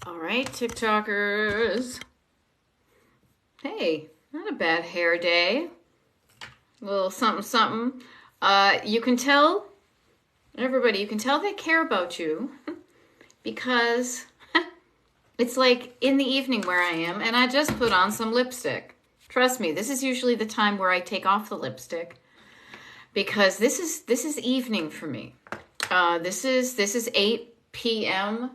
All right, TikTokers. Hey, not a bad hair day. A little something, something. You can tell, everybody, you can tell they care about you because it's like in the evening where I am, and I just put on some lipstick. Trust me, this is usually the time where I take off the lipstick because this is evening for me. This is 8 p.m.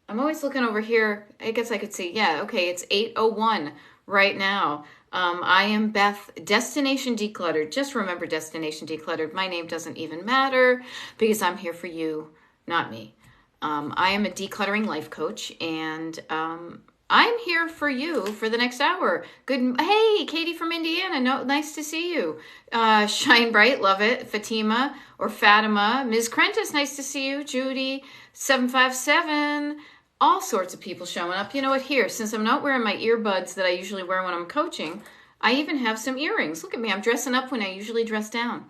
I'm always looking over here. I guess I could see. Yeah, okay, it's 8:01 right now. I am Beth, Destination Decluttered. Just remember Destination Decluttered. My name doesn't even matter because I'm here for you, not me. I am a decluttering life coach, and I'm here for you for the next hour. Good. Hey, Katie from Indiana. No, nice to see you. Shine Bright, love it. Fatima or Fatima. Ms. Krentis, nice to see you. Judy, 757. All sorts of people showing up. You know what? Here, since I'm not wearing my earbuds that I usually wear when I'm coaching, I even have some earrings. Look at me. I'm dressing up when I usually dress down.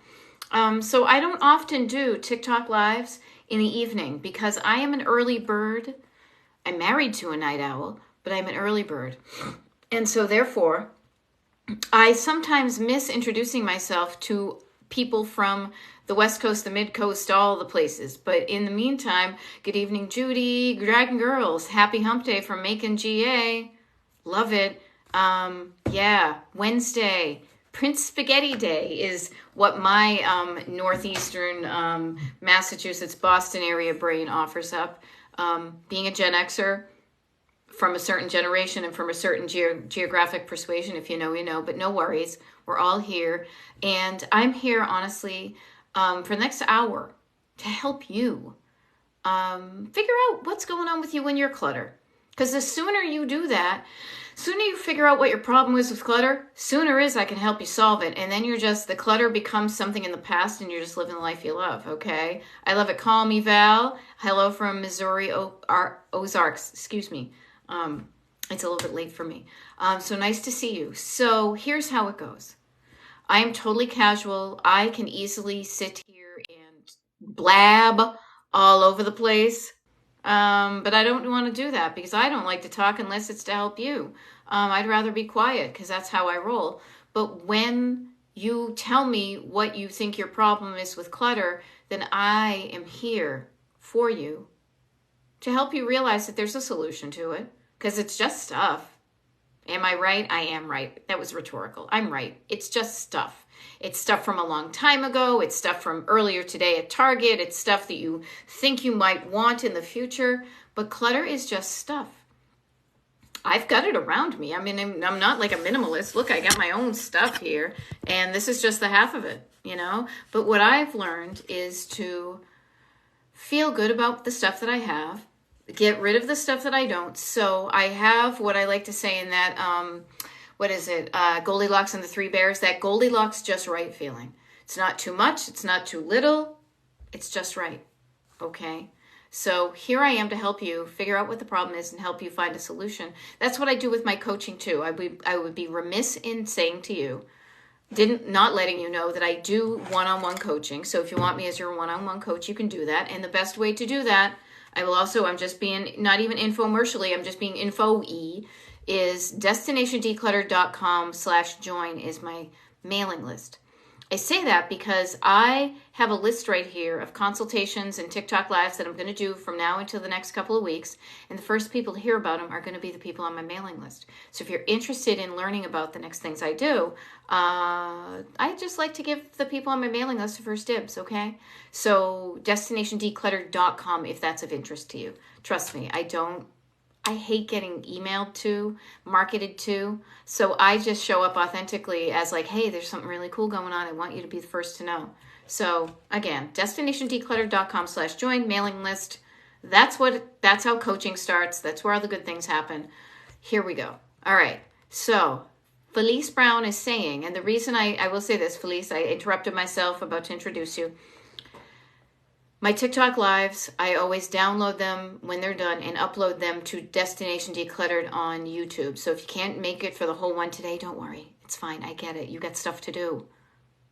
So I don't often do TikTok lives in the evening because I am an early bird. I'm married to a night owl, but I'm an early bird. And so therefore, I sometimes miss introducing myself to people from the West Coast, the Mid Coast, all the places. But in the meantime, good evening, Judy, Dragon Girls, happy hump day from Macon, GA. Love it. Yeah, Wednesday. Prince Spaghetti Day is what my northeastern Massachusetts, Boston area brain offers up. Being a Gen Xer from a certain generation and from a certain geographic persuasion, if you know, you know, but no worries. We're all here. And I'm here, honestly, for the next hour to help you figure out what's going on with you when you're clutter. Because the sooner you do that, sooner you figure out what your problem is with clutter, sooner is I can help you solve it. And then the clutter becomes something in the past and you're just living the life you love, okay? I love it. Call me Val. Hello from Missouri, Ozarks, excuse me. It's a little bit late for me. So nice to see you. So here's how it goes. I am totally casual. I can easily sit here and blab all over the place. But I don't want to do that because I don't like to talk unless it's to help you. I'd rather be quiet because that's how I roll. But when you tell me what you think your problem is with clutter, then I am here for you to help you realize that there's a solution to it because it's just stuff. Am I right? I am right. That was rhetorical. I'm right. It's just stuff. It's stuff from a long time ago. It's stuff from earlier today at Target. It's stuff that you think you might want in the future. But clutter is just stuff. I've got it around me. I mean, I'm not like a minimalist. Look, I got my own stuff here. And this is just the half of it, you know? But what I've learned is to feel good about the stuff that I have. Get rid of the stuff that I don't. So I have what I like to say in that, what is it? Goldilocks and the Three Bears, that Goldilocks just right feeling. It's not too much. It's not too little. It's just right. Okay. So here I am to help you figure out what the problem is and help you find a solution. That's what I do with my coaching too. I would be remiss in saying to you, not letting you know that I do one-on-one coaching. So if you want me as your one-on-one coach, you can do that. And the best way to do that, I'm just being, not even infomercially, I'm just being info-y, is destinationdeclutter.com/join is my mailing list. I say that because I have a list right here of consultations and TikTok lives that I'm going to do from now until the next couple of weeks. And the first people to hear about them are going to be the people on my mailing list. So if you're interested in learning about the next things I do, I just like to give the people on my mailing list the first dibs, okay? So destinationdeclutter.com if that's of interest to you. Trust me, I hate getting emailed to, marketed to. So I just show up authentically as like, hey, there's something really cool going on. I want you to be the first to know. So again, destinationdeclutter.com/join mailing list. That's how coaching starts. That's where all the good things happen. Here we go. All right. So Felice Brown is saying, and the reason I will say this, Felice, I interrupted myself about to introduce you. My TikTok lives, I always download them when they're done and upload them to Destination Decluttered on YouTube. So if you can't make it for the whole one today, don't worry. It's fine. I get it. You got stuff to do.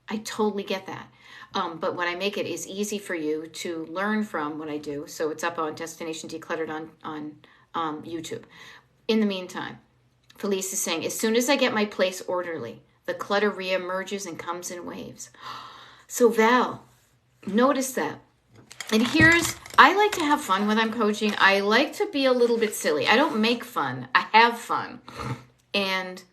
I totally get that. But when I make it is easy for you to learn from what I do. So it's up on Destination Decluttered on YouTube. In the meantime, Felice is saying, as soon as I get my place orderly, the clutter reemerges and comes in waves. So Val, notice that. And I like to have fun when I'm coaching. I like to be a little bit silly. I don't make fun. I have fun. And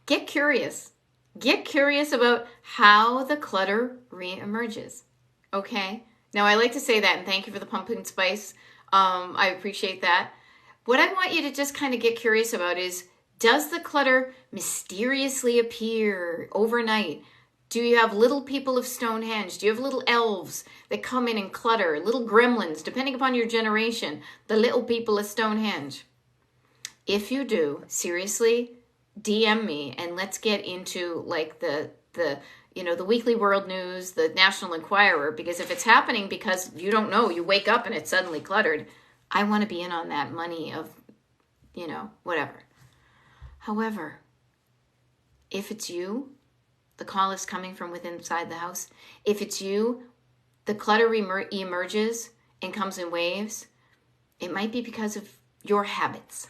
get curious. Get curious about how the clutter reemerges. Okay? Now, I like to say that, and thank you for the pumpkin spice. I appreciate that. What I want you to just kind of get curious about is, does the clutter mysteriously appear overnight? Do you have little people of Stonehenge? Do you have little elves that come in and clutter? Little gremlins, depending upon your generation, the little people of Stonehenge. If you do, seriously, DM me and let's get into like the Weekly World News, the National Enquirer, because if it's happening because you don't know, you wake up and it's suddenly cluttered, I want to be in on that money of, whatever. However, if it's you, the call is coming from within inside the house. If it's you, the clutter emerges and comes in waves. It might be because of your habits.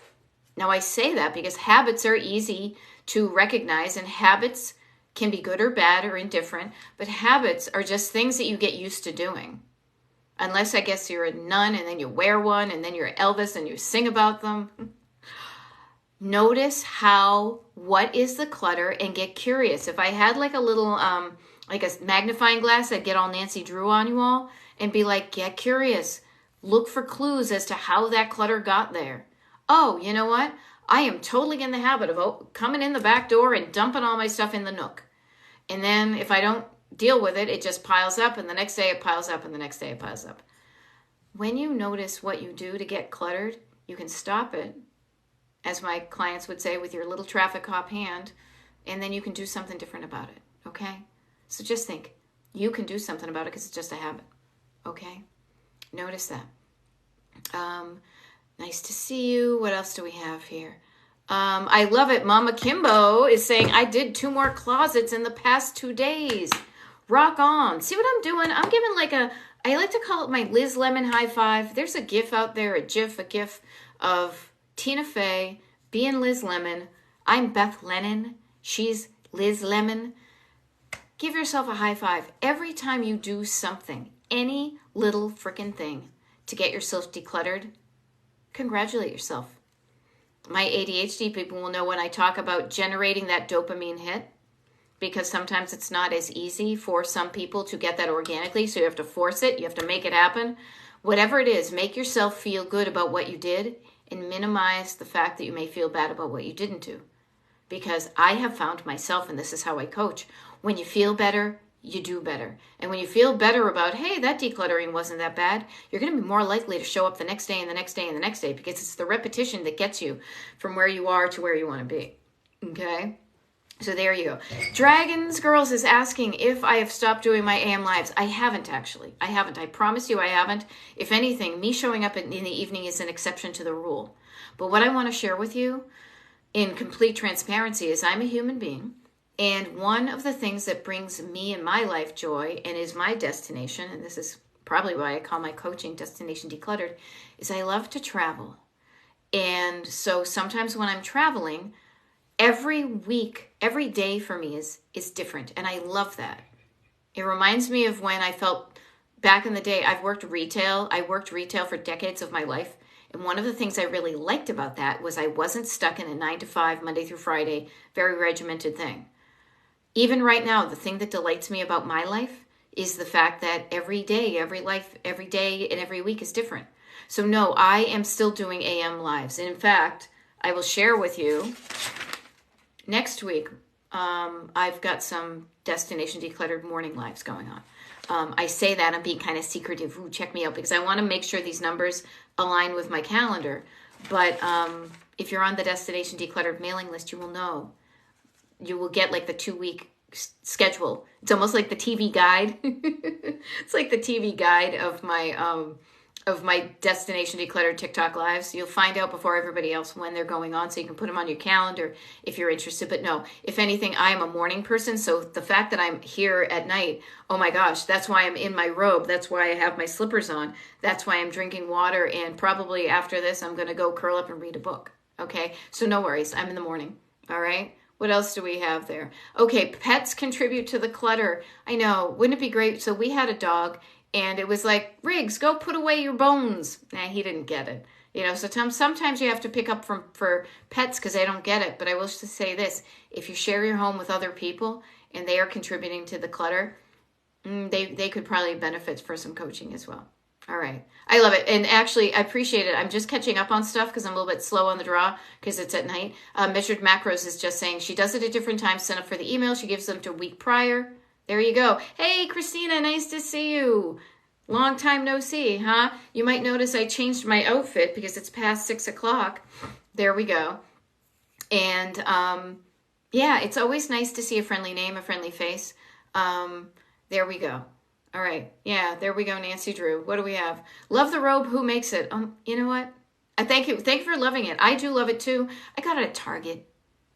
Now, I say that because habits are easy to recognize, and habits can be good or bad or indifferent, but habits are just things that you get used to doing. Unless, I guess, you're a nun and then you wear one and then you're Elvis and you sing about them. Notice what is the clutter and get curious. If I had like a little, like a magnifying glass, I'd get all Nancy Drew on you all and be like, get curious. Look for clues as to how that clutter got there. Oh, you know what? I am totally in the habit of coming in the back door and dumping all my stuff in the nook. And then if I don't deal with it, it just piles up, and the next day it piles up, and the next day it piles up. When you notice what you do to get cluttered, you can stop it, as my clients would say, with your little traffic cop hand, and then you can do something different about it, okay? So just think, you can do something about it because it's just a habit, okay? Notice that. Nice to see you. What else do we have here? I love it. Mama Kimbo is saying, I did 2 more closets in the past 2 days. Rock on. See what I'm doing? I'm giving I like to call it my Liz Lemon high five. There's a gif out there, a gif of Tina Fey being Liz Lemon. I'm Beth Lennon. She's Liz Lemon. Give yourself a high five. Every time you do something, any little freaking thing to get yourself decluttered, congratulate yourself. My ADHD people will know when I talk about generating that dopamine hit, because sometimes it's not as easy for some people to get that organically, so you have to force it, you have to make it happen. Whatever it is, make yourself feel good about what you did and minimize the fact that you may feel bad about what you didn't do. Because I have found myself, and this is how I coach, when you feel better, you do better. And when you feel better about, hey, that decluttering wasn't that bad, you're going to be more likely to show up the next day and the next day and the next day, because it's the repetition that gets you from where you are to where you want to be. Okay? So there you go. Dragons Girls is asking if I have stopped doing my AM lives. I haven't, actually. I haven't. I promise you I haven't. If anything, me showing up in the evening is an exception to the rule. But what I want to share with you in complete transparency is I'm a human being. And one of the things that brings me in my life joy and is my destination, and this is probably why I call my coaching Destination Decluttered, is I love to travel. And so sometimes when I'm traveling, every week, every day for me is different. And I love that. It reminds me of when I felt back in the day. I've worked retail. I worked retail for decades of my life. And one of the things I really liked about that was I wasn't stuck in a 9-to-5, Monday through Friday, very regimented thing. Even right now, the thing that delights me about my life is the fact that every day, every day, and every week is different. So no, I am still doing AM lives. And in fact, I will share with you next week, I've got some Destination Decluttered morning lives going on. I say that I'm being kind of secretive. Ooh, check me out, because I want to make sure these numbers align with my calendar. But if you're on the Destination Decluttered mailing list, you will know. You will get like the 2-week schedule. It's almost like the TV guide. It's like the TV guide of my of my Destination Decluttered TikTok lives. You'll find out before everybody else when they're going on, so you can put them on your calendar if you're interested. But no, if anything, I am a morning person, so the fact that I'm here at night, oh my gosh, that's why I'm in my robe. That's why I have my slippers on. That's why I'm drinking water, and probably after this, I'm going to go curl up and read a book. Okay, so no worries. I'm in the morning. All right. What else do we have there? Okay, pets contribute to the clutter. I know. Wouldn't it be great? So we had a dog, and it was like, Riggs, go put away your bones. Nah, he didn't get it. You know, so sometimes you have to pick up for pets because they don't get it. But I will just say this. If you share your home with other people and they are contributing to the clutter, they could probably benefit for some coaching as well. All right. I love it. And actually, I appreciate it. I'm just catching up on stuff because I'm a little bit slow on the draw because it's at night. Measured Macros is just saying she does it at different times. Send up for the email. She gives them to a week prior. There you go. Hey, Christina, nice to see you. Long time no see, huh? You might notice I changed my outfit because it's past 6 o'clock. There we go. And yeah, it's always nice to see a friendly name, a friendly face. There we go. All right. Yeah, there we go, Nancy Drew. What do we have? Love the robe. Who makes it? You know what? I thank you. Thank you for loving it. I do love it too. I got it at Target.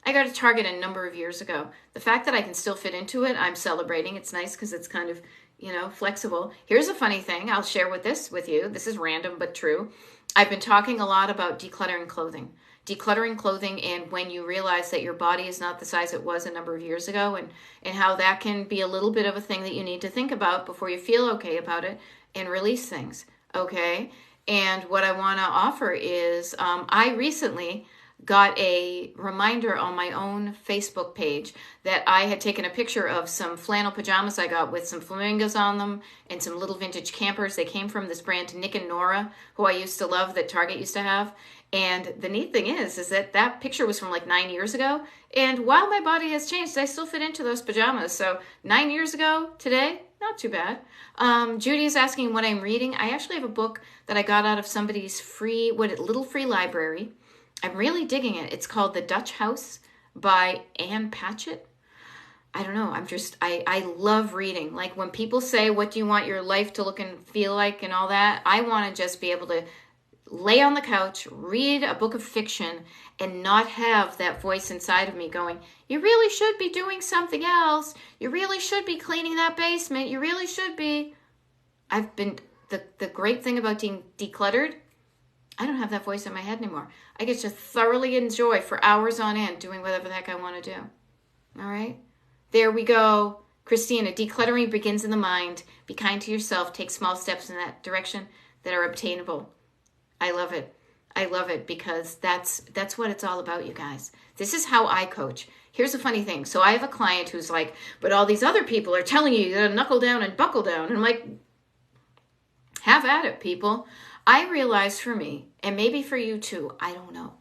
I got a Target a number of years ago. The fact that I can still fit into it, I'm celebrating. It's nice because it's kind of, you know, flexible. Here's a funny thing. I'll share this with you. This is random but true. I've been talking a lot about decluttering clothing. Decluttering clothing, and when you realize that your body is not the size it was a number of years ago, and how that can be a little bit of a thing that you need to think about before you feel okay about it and release things, okay? And what I want to offer is I recently got a reminder on my own Facebook page that I had taken a picture of some flannel pajamas I got with some flamingos on them and some little vintage campers. They came from this brand Nick and Nora, who I used to love, that Target used to have. And the neat thing is that picture was from like 9 years ago. And while my body has changed, I still fit into those pajamas. So 9 years ago today, not too bad. Judy is asking what I'm reading. I actually have a book that I got out of somebody's little free library. I'm really digging it. It's called The Dutch House by Anne Patchett. I don't know. I love reading. Like when people say, what do you want your life to look and feel like and all that? I want to just be able to lay on the couch, read a book of fiction, and not have that voice inside of me going, you really should be doing something else. You really should be cleaning that basement. You really should be. The great thing about being decluttered, I don't have that voice in my head anymore. I get to thoroughly enjoy for hours on end doing whatever the heck I want to do. All right? There we go. Christina, decluttering begins in the mind. Be kind to yourself. Take small steps in that direction that are obtainable. I love it. I love it because that's what it's all about, you guys. This is how I coach. Here's a funny thing. So I have a client who's like, but all these other people are telling you to knuckle down and buckle down. And I'm like, have at it, people. I realize for me, and maybe for you too, I don't know.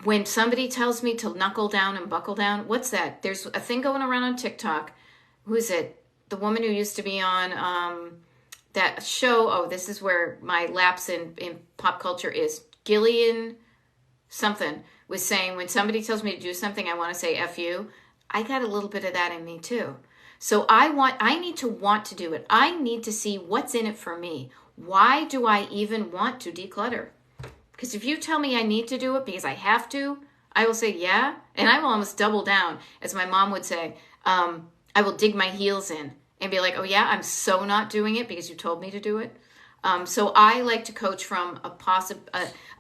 When somebody tells me to knuckle down and buckle down, what's that? There's a thing going around on TikTok. Who is it? The woman who used to be on that show. Oh, this is where my lapse in pop culture is. Gillian something was saying, when somebody tells me to do something, I want to say F you. I got a little bit of that in me too. So I need to want to do it. I need to see what's in it for me. Why do I even want to declutter? Because if you tell me I need to do it because I have to, I will say yeah. And I will almost double down. As my mom would say, I will dig my heels in and be like, oh yeah, I'm so not doing it because you told me to do it. So I like to coach from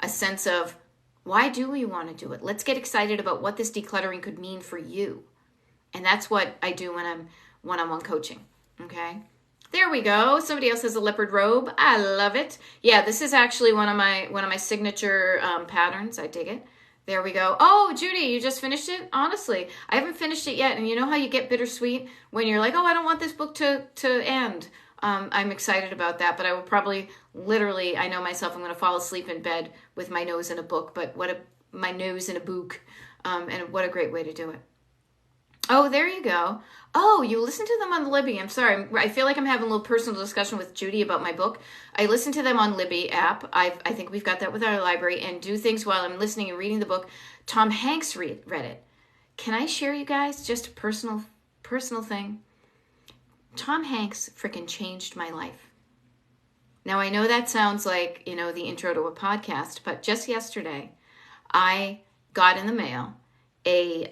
a sense of, why do we want to do it? Let's get excited about what this decluttering could mean for you. And that's what I do when I'm one-on-one coaching. Okay. There we go. Somebody else has a leopard robe. I love it. Yeah, this is actually one of my signature patterns. I dig it. There we go. Oh, Judy, you just finished it? Honestly, I haven't finished it yet. And you know how you get bittersweet when you're like, oh, I don't want this book to end. I'm excited about that, but I will probably literally, I know myself, I'm going to fall asleep in bed with my nose in a book, but my nose in a book, and what a great way to do it. Oh, there you go. Oh, you listened to them on Libby. I'm sorry. I feel like I'm having a little personal discussion with Judy about my book. I listened to them on Libby app. I think we've got that with our library, and do things while I'm listening and reading the book. Tom Hanks read it. Can I share, you guys, just a personal thing? Tom Hanks freaking changed my life. Now, I know that sounds like, the intro to a podcast, but just yesterday, I got in the mail the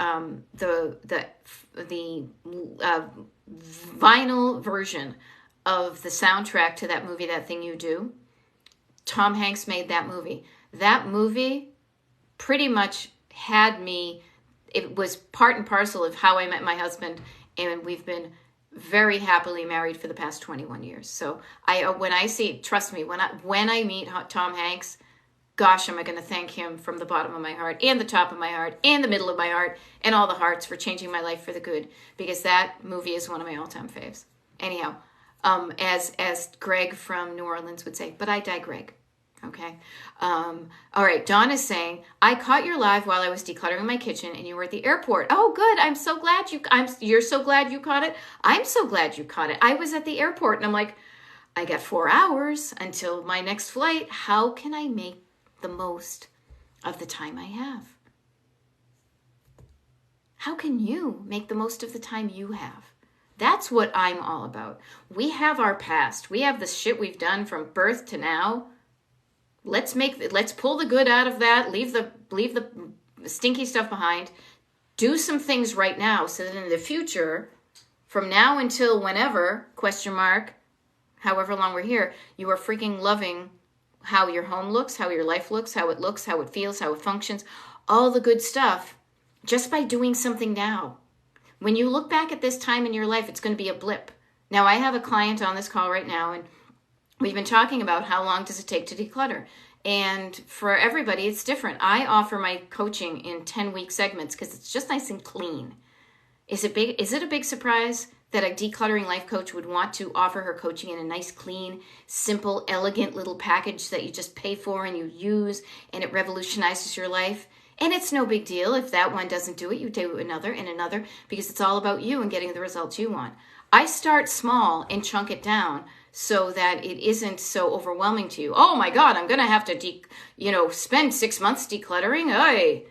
vinyl version of the soundtrack to that movie, That Thing You Do. Tom Hanks made that movie. That movie pretty much had me, it was part and parcel of how I met my husband, and we've been very happily married for the past 21 years. So when I see, trust me, when I meet Tom Hanks, gosh, am I going to thank him from the bottom of my heart and the top of my heart and the middle of my heart and all the hearts for changing my life for the good, because that movie is one of my all-time faves. Anyhow, as Greg from New Orleans would say, but I digress. Okay. All right. Dawn is saying, I caught your live while I was decluttering my kitchen and you were at the airport. Oh, good. I'm so glad you're so glad you caught it. I'm so glad you caught it. I was at the airport and I'm like, I got 4 hours until my next flight. How can I make the most of the time I have? How can you make the most of the time you have? That's what I'm all about. We have our past. We have the shit we've done from birth to now. Let's pull the good out of that. Leave the stinky stuff behind. Do some things right now so that in the future, from now until whenever, ? However long we're here, you are freaking loving how your home looks, how your life looks, how it feels, how it functions, all the good stuff, just by doing something now. When you look back at this time in your life, it's going to be a blip. Now, I have a client on this call right now, and we've been talking about how long does it take to declutter. And for everybody, it's different. I offer my coaching in 10-week segments because it's just nice and clean. Is it a big surprise that a decluttering life coach would want to offer her coaching in a nice, clean, simple, elegant little package that you just pay for and you use and it revolutionizes your life? And it's no big deal. If that one doesn't do it, you do another and another, because it's all about you and getting the results you want. I start small and chunk it down so that it isn't so overwhelming to you. Oh my God, I'm going to have to, spend 6 months decluttering. I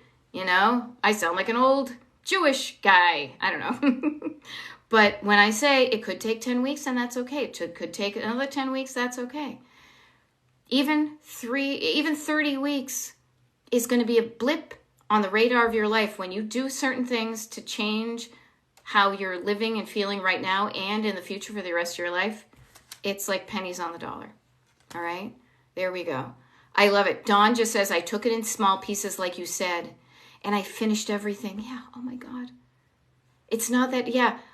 sound like an old Jewish guy. I don't know. But when I say it could take 10 weeks, and that's okay. It could take another 10 weeks, that's okay. Even 30 weeks is going to be a blip on the radar of your life when you do certain things to change how you're living and feeling right now and in the future for the rest of your life. It's like pennies on the dollar. All right? There we go. I love it. Dawn just says, I took it in small pieces like you said, and I finished everything. Yeah, oh my God. It's not that,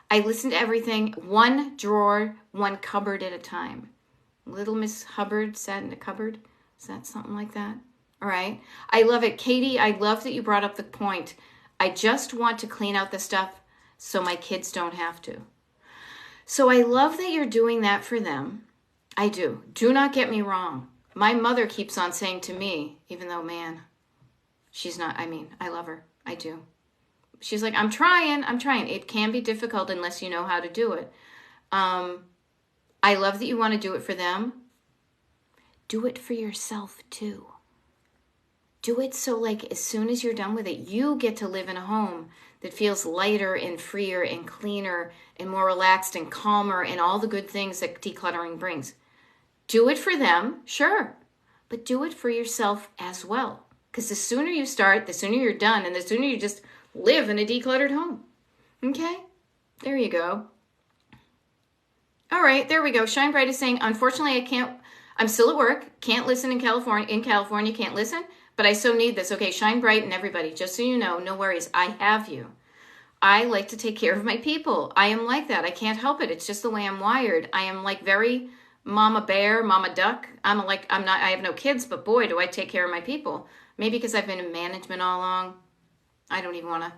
I listened to everything, one drawer, one cupboard at a time. Little Miss Hubbard sat in a cupboard. Is that something like that? All right. I love it. Katie, I love that you brought up the point. I just want to clean out the stuff so my kids don't have to. So I love that you're doing that for them. I do. Do not get me wrong. My mother keeps on saying to me, even though, man, she's not, I love her. I do. She's like, I'm trying. It can be difficult unless you know how to do it. I love that you want to do it for them. Do it for yourself too. Do it so as soon as you're done with it, you get to live in a home that feels lighter and freer and cleaner and more relaxed and calmer and all the good things that decluttering brings. Do it for them, sure, but do it for yourself as well. Because the sooner you start, the sooner you're done, and the sooner you just live in a decluttered home. Okay? There you go. All right, there we go. Shine Bright is saying, unfortunately, I'm still at work, can't listen in California, can't listen, but I so need this. Okay, Shine Bright and everybody, just so you know, no worries, I have you. I like to take care of my people. I am like that. I can't help it. It's just the way I'm wired. I am very mama bear, mama duck. I have no kids, but boy, do I take care of my people. Maybe because I've been in management all along. I don't even want to.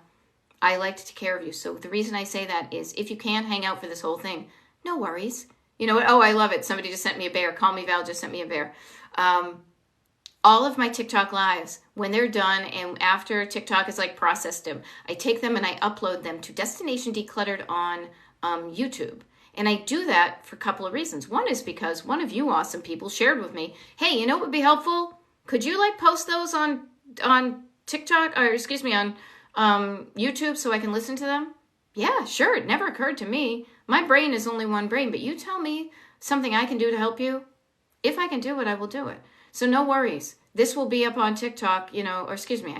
I like to take care of you. So the reason I say that is if you can't hang out for this whole thing, no worries. You know what? Oh, I love it. Somebody just sent me a bear. Call Me Val just sent me a bear. All of my TikTok lives, when they're done and after TikTok has processed them, I take them and I upload them to Destination Decluttered on YouTube. And I do that for a couple of reasons. One is because one of you awesome people shared with me, hey, you know what would be helpful? Could you post those on TikTok, or excuse me, on YouTube so I can listen to them? Yeah, sure. It never occurred to me. My brain is only one brain, but you tell me something I can do to help you. If I can do it, I will do it. So no worries. This will be up on TikTok, or excuse me,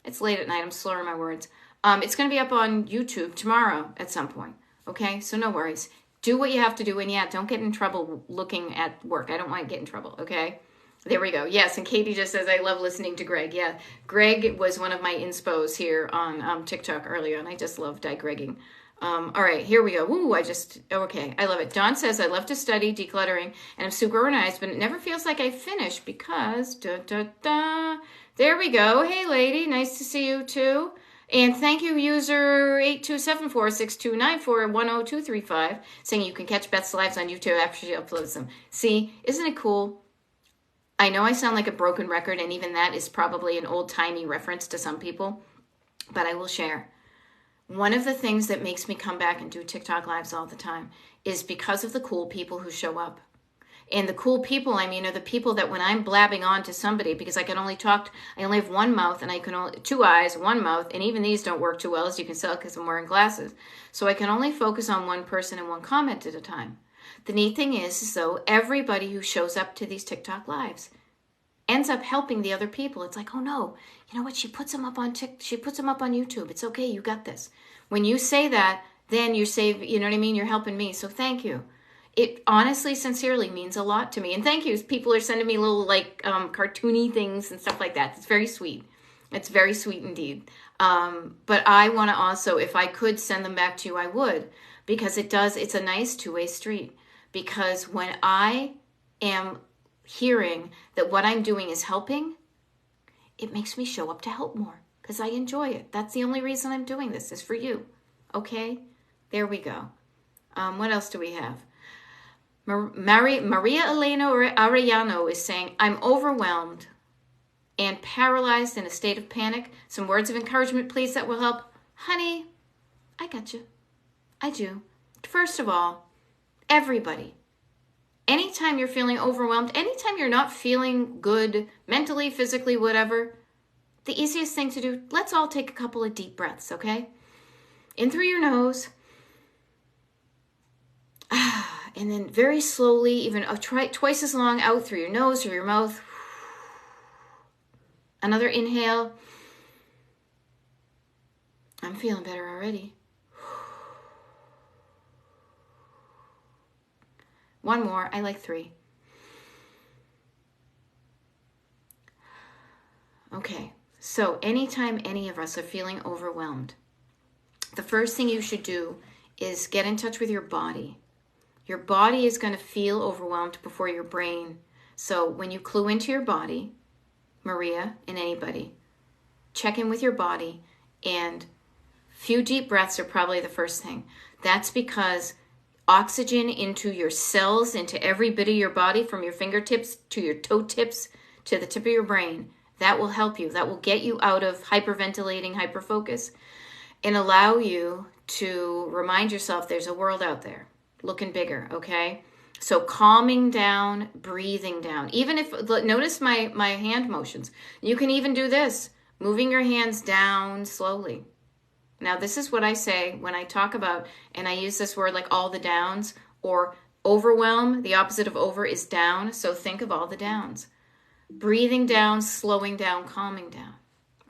it's late at night. I'm slurring my words. It's going to be up on YouTube tomorrow at some point. Okay? So no worries. Do what you have to do. And yeah, don't get in trouble looking at work. I don't want to get in trouble. Okay? There we go. Yes, and Katie just says, I love listening to Greg. Yeah, Greg was one of my inspos here on TikTok earlier, and I just love digregging. All right, here we go. Ooh, okay, I love it. Dawn says, I love to study decluttering, and I'm super organized, but it never feels like I finished because, There we go. Hey, lady, nice to see you, too. And thank you, user 82746294102335, saying you can catch Beth's lives on YouTube after she uploads them. See, isn't it cool? I know I sound like a broken record, and even that is probably an old-timey reference to some people, but I will share. One of the things that makes me come back and do TikTok lives all the time is because of the cool people who show up. And the cool people, are the people that when I'm blabbing on to somebody, because I only have one mouth and two eyes, one mouth, and even these don't work too well, as you can tell, because I'm wearing glasses. So I can only focus on one person and one comment at a time. The neat thing is, though, everybody who shows up to these TikTok lives ends up helping the other people. It's like, oh no, you know what? She puts them up on YouTube. It's okay. You got this. When you say that, then you save, you know what I mean? You're helping me. So thank you. It honestly, sincerely means a lot to me. And thank you. People are sending me little cartoony things and stuff like that. It's very sweet. It's very sweet indeed. But I want to also, if I could send them back to you, I would, because it's a nice two-way street. Because when I am hearing that what I'm doing is helping, it makes me show up to help more because I enjoy it. That's the only reason I'm doing this, is for you. Okay? There we go. What else do we have? Maria Elena Arellano is saying, I'm overwhelmed and paralyzed in a state of panic. Some words of encouragement, please, that will help. Honey, I got you. I do. First of all, everybody, anytime you're feeling overwhelmed, anytime you're not feeling good mentally, physically, whatever, the easiest thing to do, let's all take a couple of deep breaths, okay? In through your nose. And then very slowly, even try twice as long, out through your nose or your mouth. Another inhale. I'm feeling better already. One more. I like 3. Okay. So anytime any of us are feeling overwhelmed, the first thing you should do is get in touch with your body. Your body is going to feel overwhelmed before your brain. So when you clue into your body, Maria and anybody, check in with your body, and few deep breaths are probably the first thing. That's because oxygen into your cells, into every bit of your body, from your fingertips to your toe tips to the tip of your brain, that will help you. That will get you out of hyperventilating, hyperfocus, and allow you to remind yourself there's a world out there looking bigger, okay? So calming down, breathing down. Even if, notice my hand motions. You can even do this, moving your hands down slowly. Now, this is what I say when I talk about, and I use this word like all the downs, or overwhelm. The opposite of over is down. So think of all the downs. Breathing down, slowing down, calming down,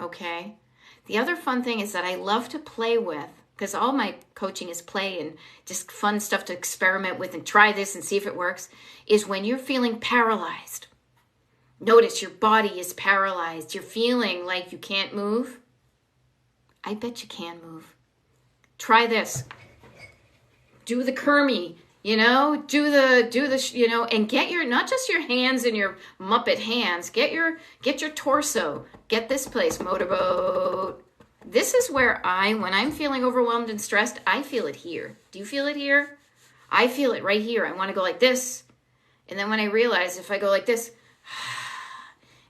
okay? The other fun thing is that I love to play with, because all my coaching is play and just fun stuff to experiment with and try this and see if it works, is when you're feeling paralyzed. Notice your body is paralyzed. You're feeling like you can't move. I bet you can move. Try this. Do the Kermie, do the, and get your, not just your hands and your Muppet hands, get your torso, get this place, motorboat. This is where when I'm feeling overwhelmed and stressed, I feel it here. Do you feel it here? I feel it right here. I want to go like this. And then when I realize if I go like this,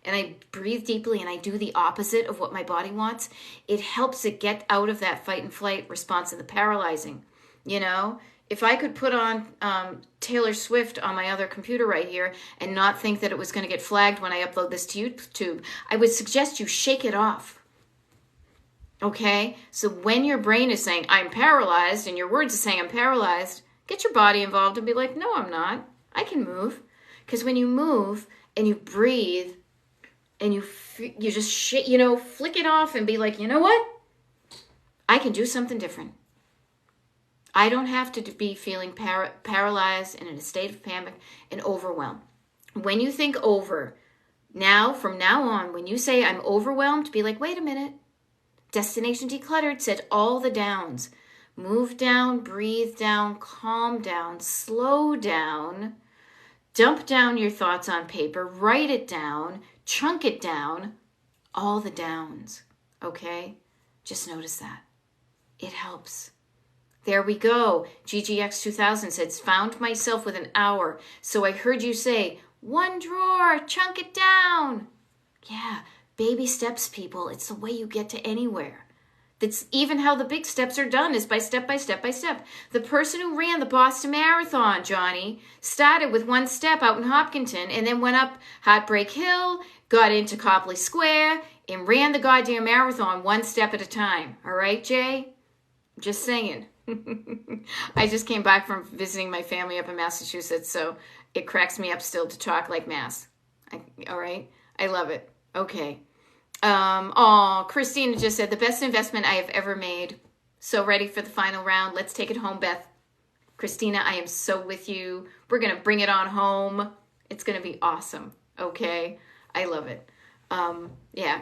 and I breathe deeply and I do the opposite of what my body wants, it helps it get out of that fight and flight response and the paralyzing. If I could put on Taylor Swift on my other computer right here and not think that it was going to get flagged when I upload this to YouTube, I would suggest you shake it off. Okay? So when your brain is saying, I'm paralyzed, and your words are saying, I'm paralyzed, get your body involved and be like, no, I'm not. I can move. Because when you move and you breathe and you just, flick it off and be like, you know what? I can do something different. I don't have to be feeling paralyzed and in a state of panic and overwhelmed. When you think over, from now on, when you say I'm overwhelmed, be like, wait a minute. Destination Decluttered said all the downs. Move down, breathe down, calm down, slow down. Dump down your thoughts on paper, write it down, chunk it down, all the downs, okay? Just notice that. It helps. There we go. GGX2000 says, found myself with an hour. So I heard you say, one drawer, chunk it down. Yeah, baby steps, people. It's the way you get to anywhere. That's even how the big steps are done, is by step by step by step. The person who ran the Boston Marathon, Johnny, started with one step out in Hopkinton and then went up Heartbreak Hill, got into Copley Square, and ran the goddamn marathon one step at a time. All right, Jay? Just saying. I just came back from visiting my family up in Massachusetts, so it cracks me up still to talk like Mass. All right? I love it. Okay. Christina just said, the best investment I have ever made. So ready for the final round. Let's take it home, Beth. Christina, I am so with you. We're going to bring it on home. It's going to be awesome. Okay. I love it. Yeah.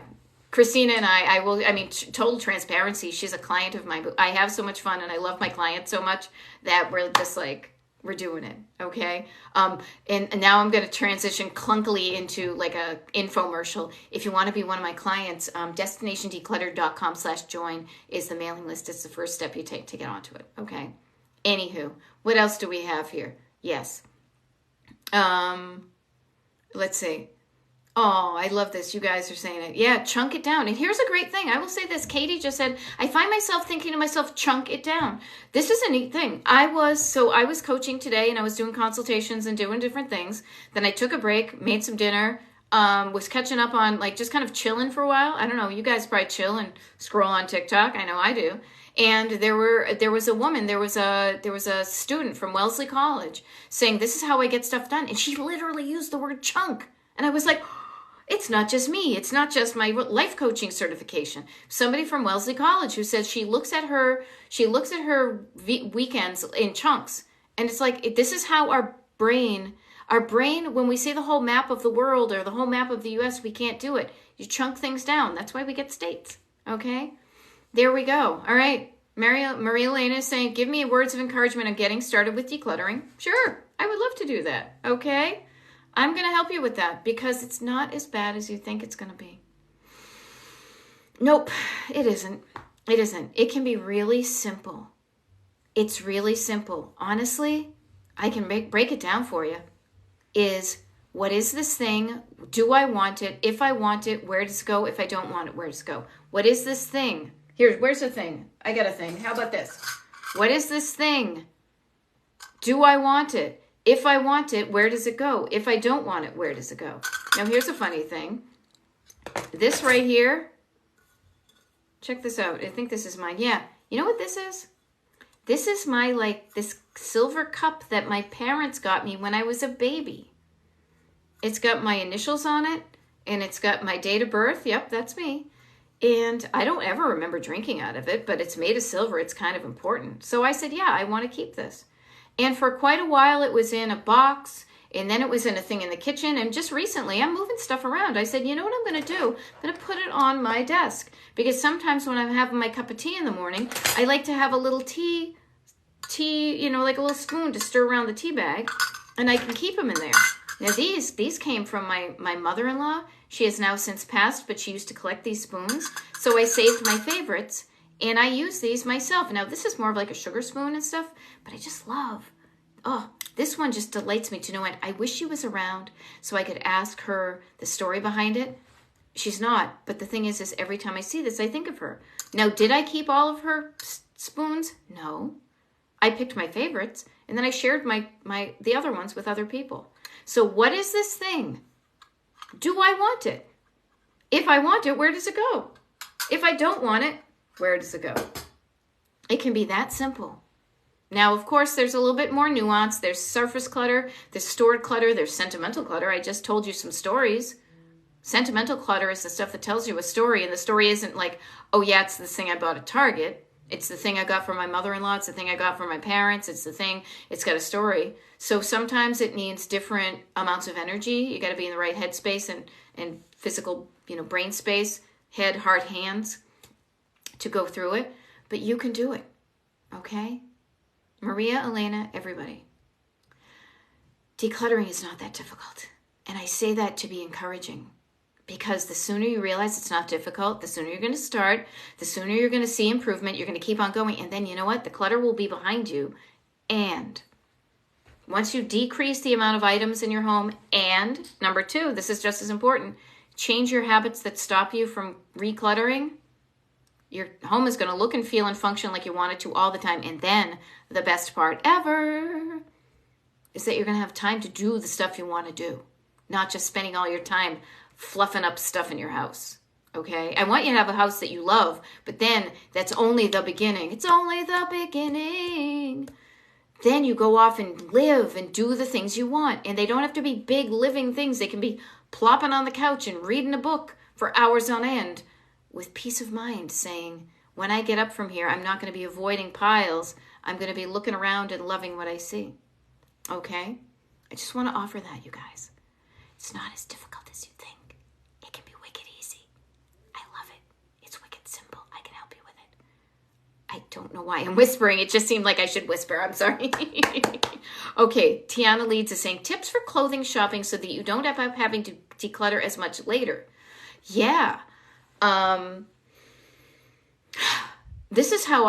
Christina and total transparency. She's a client of mine, but I have so much fun and I love my clients so much that we're just like, we're doing it. Okay. And now I'm going to transition clunkily into like a infomercial. If you want to be one of my clients, destinationdecluttered.com/join is the mailing list. It's the first step you take to get onto it. Okay. Anywho, what else do we have here? Yes. Let's see. Oh, I love this. You guys are saying it. Yeah, chunk it down. And here's a great thing. I will say this. Katie just said, I find myself thinking to myself, chunk it down. This is a neat thing. I was coaching today and I was doing consultations and doing different things. Then I took a break, made some dinner, was catching up on like just kind of chilling for a while. I don't know. You guys probably chill and scroll on TikTok. I know I do. And there was a student from Wellesley College saying, this is how I get stuff done. And she literally used the word chunk. And I was like, it's not just me. It's not just my life coaching certification. Somebody from Wellesley College who says she looks at her weekends in chunks. And it's like, this is how our brain, when we see the whole map of the world or the whole map of the U.S., we can't do it. You chunk things down. That's why we get states. Okay? There we go. All right. Maria Elena is saying, give me words of encouragement on getting started with decluttering. Sure. I would love to do that. Okay? I'm going to help you with that because it's not as bad as you think it's going to be. Nope, it isn't. It isn't. It can be really simple. It's really simple. Honestly, I can break it down for you. What is this thing? Do I want it? If I want it, where does it go? If I don't want it, where does it go? What is this thing? Where's the thing? I got a thing. How about this? What is this thing? Do I want it? If I want it, where does it go? If I don't want it, where does it go? Now, here's a funny thing. This right here, check this out. I think this is mine. Yeah. You know what this is? This is this silver cup that my parents got me when I was a baby. It's got my initials on it, and it's got my date of birth. Yep, that's me. And I don't ever remember drinking out of it, but it's made of silver. It's kind of important. So I said, yeah, I want to keep this. And for quite a while, it was in a box, and then it was in a thing in the kitchen. And just recently, I'm moving stuff around. I said, you know what I'm going to do? I'm going to put it on my desk. Because sometimes when I'm having my cup of tea in the morning, I like to have a little tea, like a little spoon to stir around the tea bag. And I can keep them in there. Now, these came from my mother-in-law. She has now since passed, but she used to collect these spoons. So I saved my favorites. And I use these myself. Now, this is more of like a sugar spoon and stuff, but I just love, this one just delights me to no end. I wish she was around so I could ask her the story behind it. She's not, but the thing is every time I see this, I think of her. Now, did I keep all of her spoons? No. I picked my favorites, and then I shared the other ones with other people. So what is this thing? Do I want it? If I want it, where does it go? If I don't want it, where does it go? It can be that simple. Now, of course, there's a little bit more nuance. There's surface clutter, there's stored clutter, there's sentimental clutter. I just told you some stories. Sentimental clutter is the stuff that tells you a story, and the story isn't like, oh yeah, it's this thing I bought at Target. It's the thing I got from my mother-in-law. It's the thing I got from my parents. It's the thing, it's got a story. So sometimes it needs different amounts of energy. You got to be in the right headspace and physical, brain space, head, heart, hands to go through it. But you can do it, okay? Maria, Elena, everybody. Decluttering is not that difficult. And I say that to be encouraging. Because the sooner you realize it's not difficult, the sooner you're going to start, the sooner you're going to see improvement, you're going to keep on going. And then you know what? The clutter will be behind you. And once you decrease the amount of items in your home, and number 2, this is just as important, change your habits that stop you from recluttering, your home is going to look and feel and function like you want it to all the time. And then the best part ever is that you're going to have time to do the stuff you want to do, not just spending all your time fluffing up stuff in your house, okay? I want you to have a house that you love, but then that's only the beginning. It's only the beginning. Then you go off and live and do the things you want, and they don't have to be big living things. They can be plopping on the couch and reading a book for hours on end with peace of mind, saying, when I get up from here, I'm not going to be avoiding piles. I'm going to be looking around and loving what I see, okay? I just want to offer that, you guys. It's not as difficult as you think. It can be wicked easy. I love it. It's wicked simple. I can help you with it. I don't know why I'm whispering. It just seemed like I should whisper. I'm sorry. Okay, Tiana Leeds is saying, tips for clothing shopping so that you don't end up having to declutter as much later. Yeah. This is how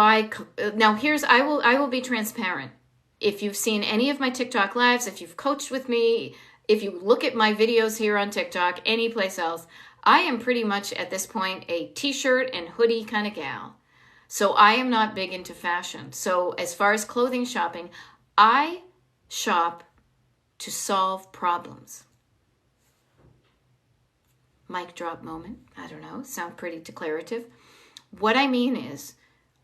now here's, I will be transparent. If you've seen any of my TikTok lives, if you've coached with me, if you look at my videos here on TikTok, any place else, I am pretty much at this point a t-shirt and hoodie kind of gal. So I am not big into fashion. So as far as clothing shopping, I shop to solve problems. Mic drop moment. I don't know. Sound pretty declarative. What I mean is,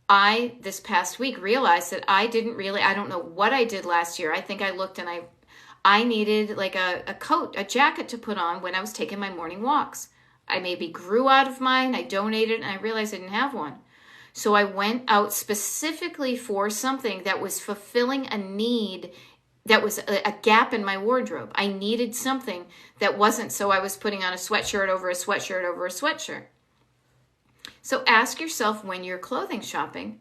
this past week realized that I don't know what I did last year. I think I looked and I needed like a coat, a jacket to put on when I was taking my morning walks. I maybe grew out of mine, I donated, and I realized I didn't have one. So I went out specifically for something that was fulfilling a need, that was a gap in my wardrobe. I needed something that wasn't so I was putting on a sweatshirt over a sweatshirt over a sweatshirt. So ask yourself when you're clothing shopping,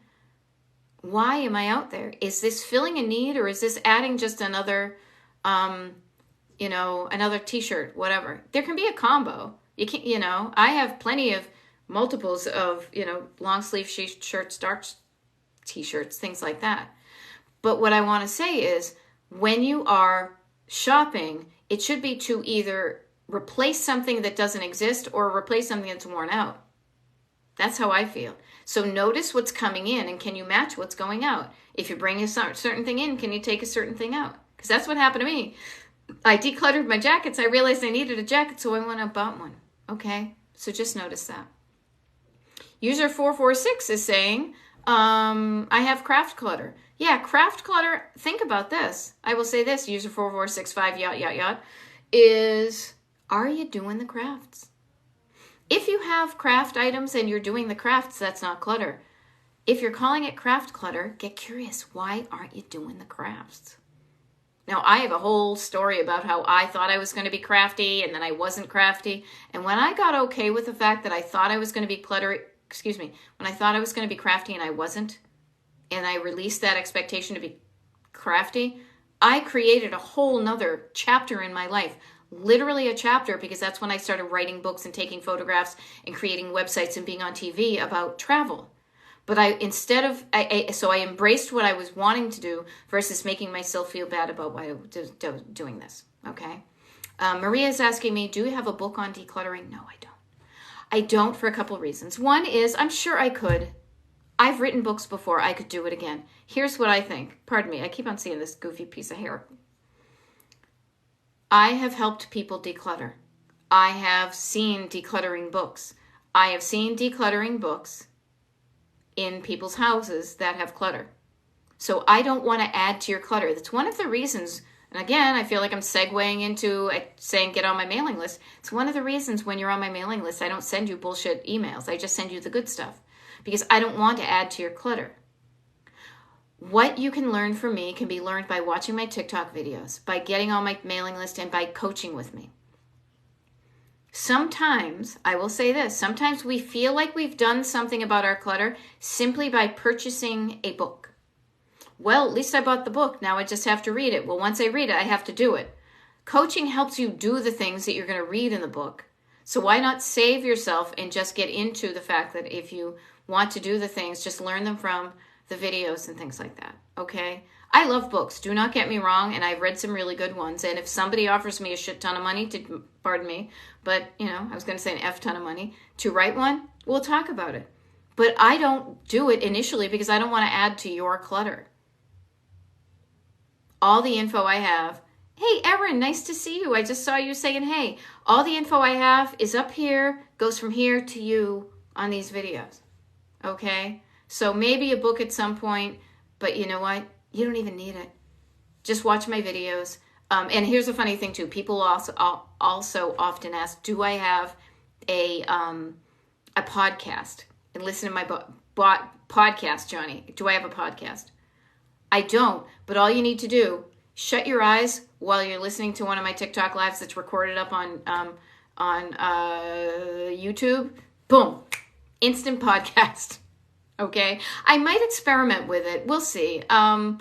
why am I out there? Is this filling a need, or is this adding just another another t-shirt, whatever? There can be a combo. You can, I have plenty of multiples of, long sleeve shirts, dark t-shirts, things like that. But what I want to say is, when you are shopping, it should be to either replace something that doesn't exist or replace something that's worn out. That's how I feel. So notice what's coming in, and can you match what's going out? If you bring a certain thing in, can you take a certain thing out? Because that's what happened to me. I decluttered my jackets. I realized I needed a jacket, so I went and bought one. Okay? So just notice that. User 446 is saying, I have craft clutter. Yeah, craft clutter, think about this. I will say this, user 4465, is, are you doing the crafts? If you have craft items and you're doing the crafts, that's not clutter. If you're calling it craft clutter, get curious. Why aren't you doing the crafts? Now, I have a whole story about how I thought I was going to be crafty and then I wasn't crafty. And when I got okay with the fact that I thought I was going to be when I thought I was going to be crafty and I wasn't, and I released that expectation to be crafty, I created a whole nother chapter in my life. Literally a chapter, because that's when I started writing books and taking photographs and creating websites and being on TV about travel. But I embraced what I was wanting to do versus making myself feel bad about why I was doing this. Okay. Maria is asking me, do you have a book on decluttering? No, I don't. I don't, for a couple reasons. One is, I'm sure I could. I've written books before. I could do it again. Here's what I think. Pardon me. I keep on seeing this goofy piece of hair. I have helped people declutter. I have seen decluttering books. I have seen decluttering books in people's houses that have clutter. So I don't want to add to your clutter. That's one of the reasons, and again, I feel like I'm segueing into saying get on my mailing list. It's one of the reasons when you're on my mailing list, I don't send you bullshit emails. I just send you the good stuff because I don't want to add to your clutter. What you can learn from me can be learned by watching my TikTok videos, by getting on my mailing list, and by coaching with me. Sometimes, I will say this, sometimes we feel like we've done something about our clutter simply by purchasing a book. Well, at least I bought the book. Now I just have to read it. Well, once I read it, I have to do it. Coaching helps you do the things that you're going to read in the book. So why not save yourself and just get into the fact that if you want to do the things, just learn them from the videos and things like that, okay? I love books, do not get me wrong, and I've read some really good ones. And if somebody offers me a shit ton of money to, pardon me, but, I was going to say an F ton of money, to write one, we'll talk about it. But I don't do it initially because I don't want to add to your clutter. All the info I have, hey, Erin, nice to see you. I just saw you saying, hey, all the info I have is up here, goes from here to you on these videos, okay? So maybe a book at some point, but you know what? You don't even need it. Just watch my videos. And here's a funny thing too. People also often ask, do I have a podcast? And listen to my podcast, Johnny. Do I have a podcast? I don't, but all you need to do, shut your eyes while you're listening to one of my TikTok lives that's recorded up on YouTube. Boom. Instant podcast. Okay, I might experiment with it. We'll see. I'll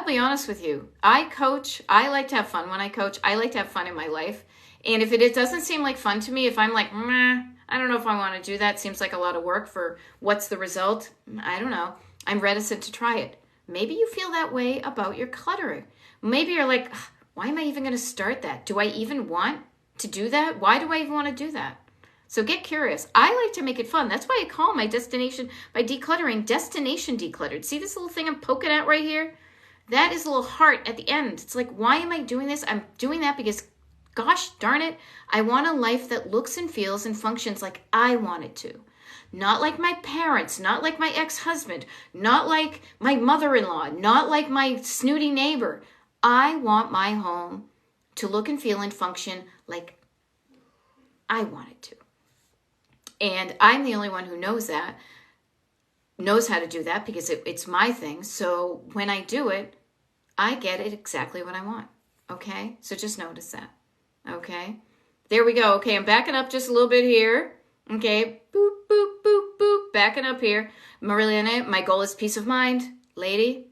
be honest with you. I coach. I like to have fun when I coach. I like to have fun in my life. And if it doesn't seem like fun to me, if I'm like, meh, I don't know if I want to do that. Seems like a lot of work for what's the result? I don't know. I'm reticent to try it. Maybe you feel that way about your cluttering. Maybe you're like, why am I even going to start that? Do I even want to do that? Why do I even want to do that? So get curious. I like to make it fun. That's why I call my destination by decluttering Destination Decluttered. See this little thing I'm poking at right here? That is a little heart at the end. It's like, why am I doing this? I'm doing that because, gosh darn it, I want a life that looks and feels and functions like I want it to. Not like my parents, not like my ex-husband, not like my mother-in-law, not like my snooty neighbor. I want my home to look and feel and function like I want it to. And I'm the only one who knows that, knows how to do that because it's my thing. So when I do it, I get it exactly what I want. Okay? So just notice that. Okay? There we go. Okay, I'm backing up just a little bit here. Okay? Boop, boop, boop, boop. Backing up here. Maria, my goal is peace of mind. Lady,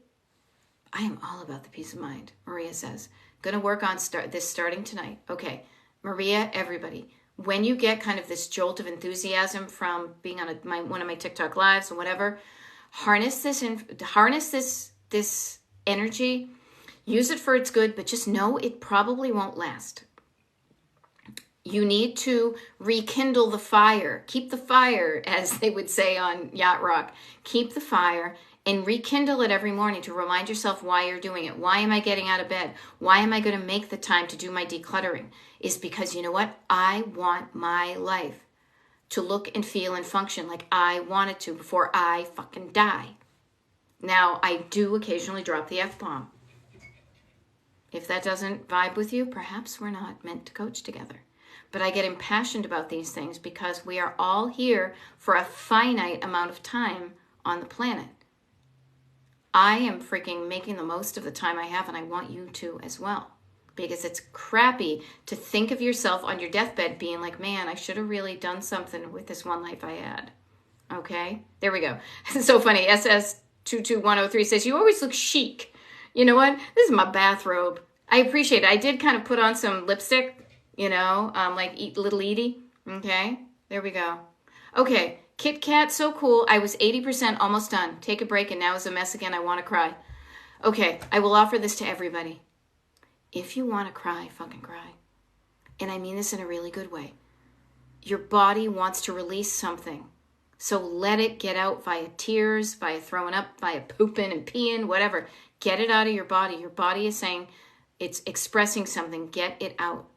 I am all about the peace of mind, Maria says. Going to work on this starting tonight. Okay. Maria, everybody. When you get kind of this jolt of enthusiasm from being on one of my TikTok lives and whatever, harness this energy, use it for its good, but just know it probably won't last. You need to rekindle the fire. Keep the fire, as they would say on Yacht Rock. Keep the fire and rekindle it every morning to remind yourself why you're doing it. Why am I getting out of bed? Why am I going to make the time to do my decluttering? Is because, you know what? I want my life to look and feel and function like I want it to before I fucking die. Now, I do occasionally drop the F-bomb. If that doesn't vibe with you, perhaps we're not meant to coach together. But I get impassioned about these things because we are all here for a finite amount of time on the planet. I am freaking making the most of the time I have, and I want you to as well. Because it's crappy to think of yourself on your deathbed being like, man, I should have really done something with this one life I had. Okay? There we go. It's so funny. SS22103 says, you always look chic. You know what? This is my bathrobe. I appreciate it. I did kind of put on some lipstick, like Little Edie. Okay? There we go. Okay. Kit Kat, so cool. I was 80% almost done. Take a break and now it's a mess again. I want to cry. Okay, I will offer this to everybody. If you want to cry, fucking cry. And I mean this in a really good way. Your body wants to release something. So let it get out via tears, via throwing up, via pooping and peeing, whatever. Get it out of your body. Your body is saying it's expressing something. Get it out.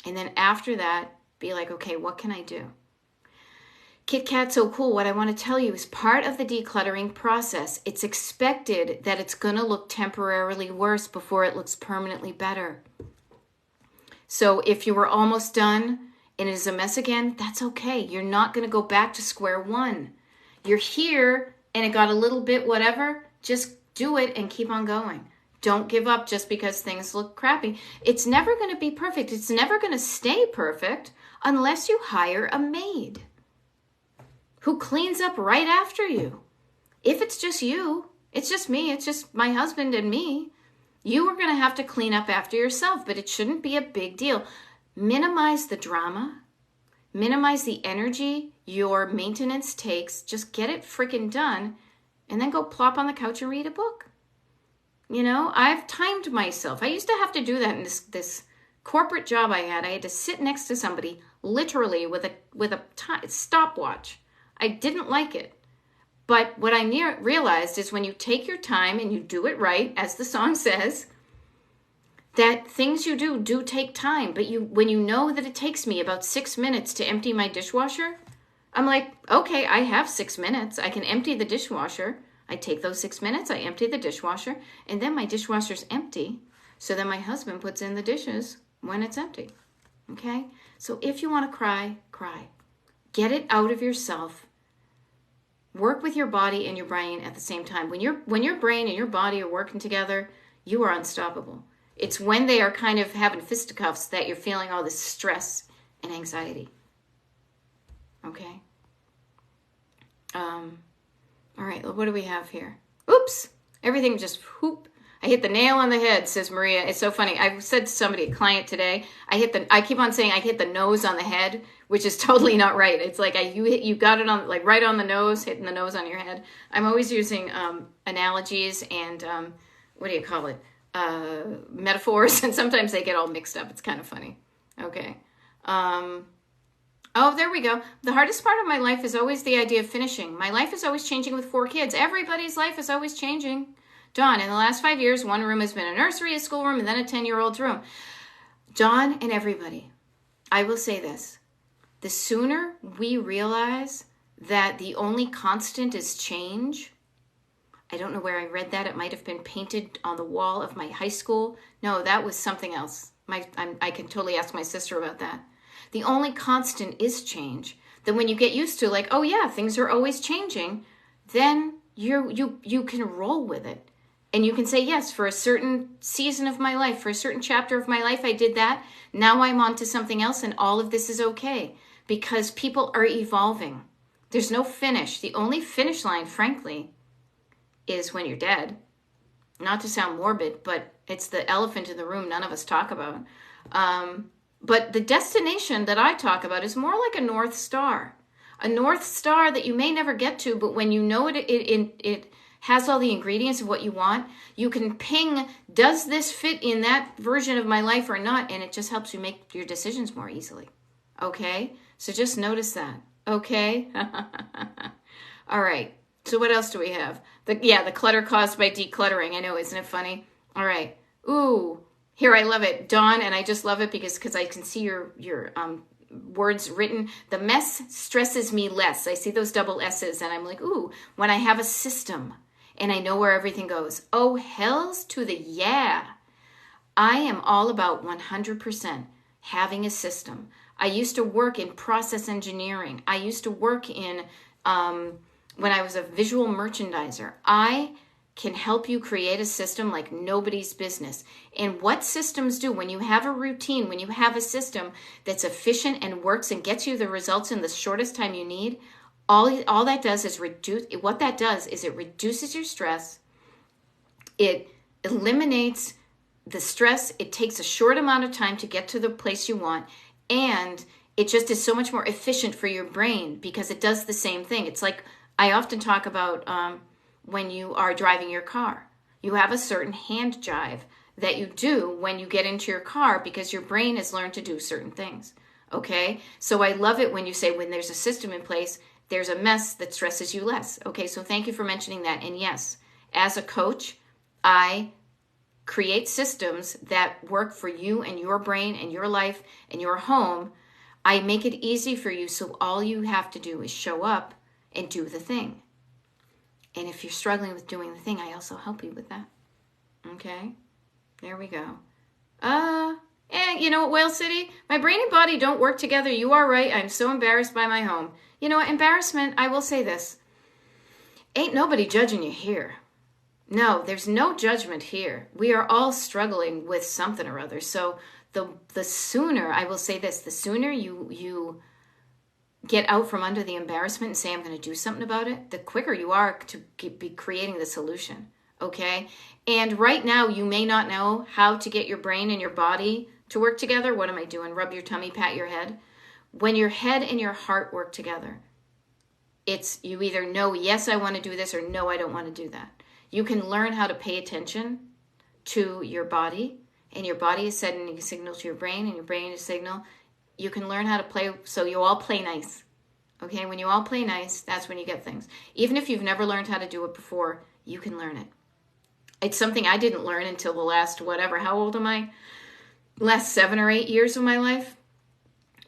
And then after that, be like, okay, what can I do? Kit Kat So Cool, what I want to tell you is part of the decluttering process. It's expected that it's going to look temporarily worse before it looks permanently better. So if you were almost done and it is a mess again, that's okay. You're not going to go back to square one. You're here and it got a little bit whatever, just do it and keep on going. Don't give up just because things look crappy. It's never going to be perfect. It's never going to stay perfect unless you hire a maid who cleans up right after you. If it's just you, it's just me, it's just my husband and me, you are going to have to clean up after yourself, but it shouldn't be a big deal. Minimize the drama. Minimize the energy your maintenance takes. Just get it freaking done and then go plop on the couch and read a book. You know, I've timed myself. I used to have to do that in this corporate job I had. I had to sit next to somebody literally with a stopwatch. I didn't like it. But what I realized is when you take your time and you do it right, as the song says, that things you do take time. But when you know that it takes me about 6 minutes to empty my dishwasher, I'm like, okay, I have 6 minutes. I can empty the dishwasher. I take those 6 minutes, I empty the dishwasher, and then my dishwasher's empty. So then my husband puts in the dishes when it's empty. Okay? So if you want to cry, cry. Get it out of yourself. Work with your body and your brain at the same time. When your brain and your body are working together, you are unstoppable. It's when they are kind of having fisticuffs that you're feeling all this stress and anxiety. Okay? All right, what do we have here? Oops, everything just whoop. I hit the nail on the head, says Maria. It's so funny. I said to somebody, a client today, I keep on saying I hit the nose on the head, which is totally not right. It's like you got it on, like right on the nose, hitting the nose on your head. I'm always using analogies and what do you call it? Metaphors, and sometimes they get all mixed up. It's kind of funny. Okay. Oh, there we go. The hardest part of my life is always the idea of finishing. My life is always changing with 4 kids. Everybody's life is always changing. Dawn, in the last 5 years, one room has been a nursery, a schoolroom, and then a 10-year-old's room. Dawn and everybody, I will say this. The sooner we realize that the only constant is change, I don't know where I read that. It might have been painted on the wall of my high school. No, that was something else. I can totally ask my sister about that. The only constant is change. Then when you get used to like, oh yeah, things are always changing, then you can roll with it. And you can say, yes, for a certain season of my life, for a certain chapter of my life, I did that. Now I'm on to something else, and all of this is okay because people are evolving. There's no finish. The only finish line, frankly, is when you're dead. Not to sound morbid, but it's the elephant in the room none of us talk about. But the destination that I talk about is more like a North Star. A North Star that you may never get to, but when you know it has all the ingredients of what you want, you can ping, does this fit in that version of my life or not? And it just helps you make your decisions more easily. Okay? So just notice that. Okay? All right. So what else do we have? The clutter caused by decluttering. I know, isn't it funny? All right. Ooh, here, I love it. Dawn, and I just love it because I can see your words written. The mess stresses me less. I see those double S's, and I'm like, ooh, when I have a system and I know where everything goes. Oh, hells to the yeah. I am all about 100% having a system. I used to work in process engineering. I used to work in, when I was a visual merchandiser. I can help you create a system like nobody's business. And what systems do, when you have a routine, when you have a system that's efficient and works and gets you the results in the shortest time you need, all that does is it reduces your stress. It eliminates the stress. It takes a short amount of time to get to the place you want. And it just is so much more efficient for your brain because it does the same thing. It's like I often talk about when you are driving your car. You have a certain hand jive that you do when you get into your car because your brain has learned to do certain things. Okay? So I love it when you say when there's a system in place, there's a mess that stresses you less. Okay, so thank you for mentioning that. And yes, as a coach, I create systems that work for you and your brain and your life and your home. I make it easy for you, so all you have to do is show up and do the thing. And if you're struggling with doing the thing, I also help you with that. Okay? There we go. You know what, Whale City? My brain and body don't work together. You are right. I'm so embarrassed by my home. You know what? Embarrassment, I will say this. Ain't nobody judging you here. No, there's no judgment here. We are all struggling with something or other. So the sooner, I will say this, the sooner you get out from under the embarrassment and say, I'm going to do something about it, the quicker you are to be creating the solution. Okay? And right now, you may not know how to get your brain and your body to work together. What am I doing? Rub your tummy, pat your head. When your head and your heart work together, it's you either know, yes, I want to do this, or no, I don't want to do that. You can learn how to pay attention to your body, and your body is sending a signal to your brain, and your brain is signal. You can learn how to play, so you all play nice. Okay, when you all play nice, that's when you get things. Even if you've never learned how to do it before, you can learn it. It's something I didn't learn until the last, how old am I? Last 7 or 8 years of my life.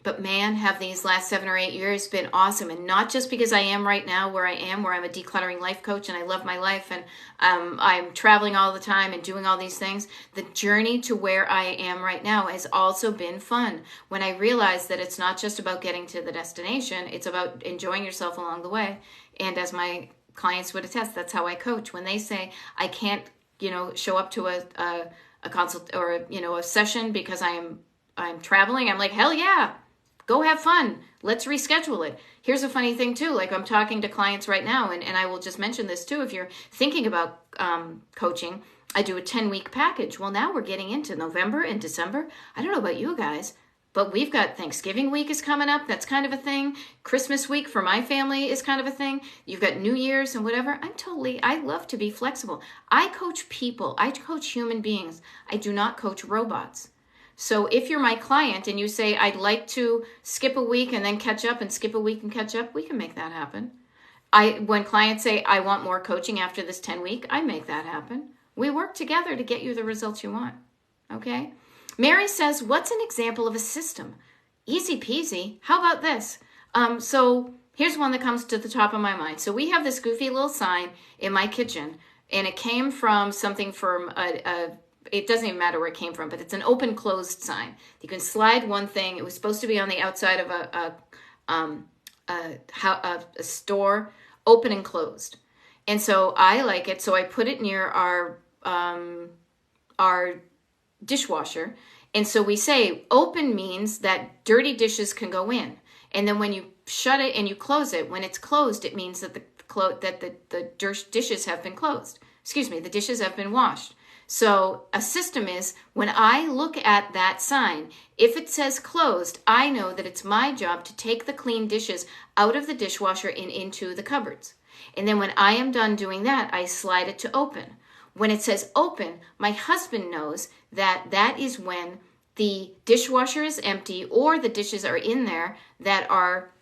But man, have these last 7 or 8 years been awesome. And not just because I am right now where I am, where I'm a decluttering life coach and I love my life and I'm traveling all the time and doing all these things. The journey to where I am right now has also been fun. When I realized that it's not just about getting to the destination, it's about enjoying yourself along the way. And as my clients would attest, that's how I coach. When they say, I can't, show up to a consult or a session because I'm traveling, I'm like, hell yeah. Go have fun. Let's reschedule it. Here's a funny thing too. Like I'm talking to clients right now, and I will just mention this too. If you're thinking about coaching, I do a 10-week package. Well, now we're getting into November and December. I don't know about you guys, but we've got Thanksgiving week is coming up. That's kind of a thing. Christmas week for my family is kind of a thing. You've got New Year's and whatever. I love to be flexible. I coach people. I coach human beings. I do not coach robots. So if you're my client and you say, I'd like to skip a week and then catch up and skip a week and catch up, we can make that happen. When clients say, I want more coaching after this 10-week, I make that happen. We work together to get you the results you want. Okay? Mary says, what's an example of a system? Easy peasy. How about this? So here's one that comes to the top of my mind. So we have this goofy little sign in my kitchen, and it came from something from it doesn't even matter where it came from, but it's an open-closed sign. You can slide one thing. It was supposed to be on the outside of a store, open and closed. And so I like it, so I put it near our dishwasher. And so we say open means that dirty dishes can go in. And then when you shut it and you close it, when it's closed, it means that the dishes have been closed. The dishes have been washed. So a system is when I look at that sign, if it says closed, I know that it's my job to take the clean dishes out of the dishwasher and into the cupboards. And then when I am done doing that, I slide it to open. When it says open, my husband knows that that is when the dishwasher is empty or the dishes are in there are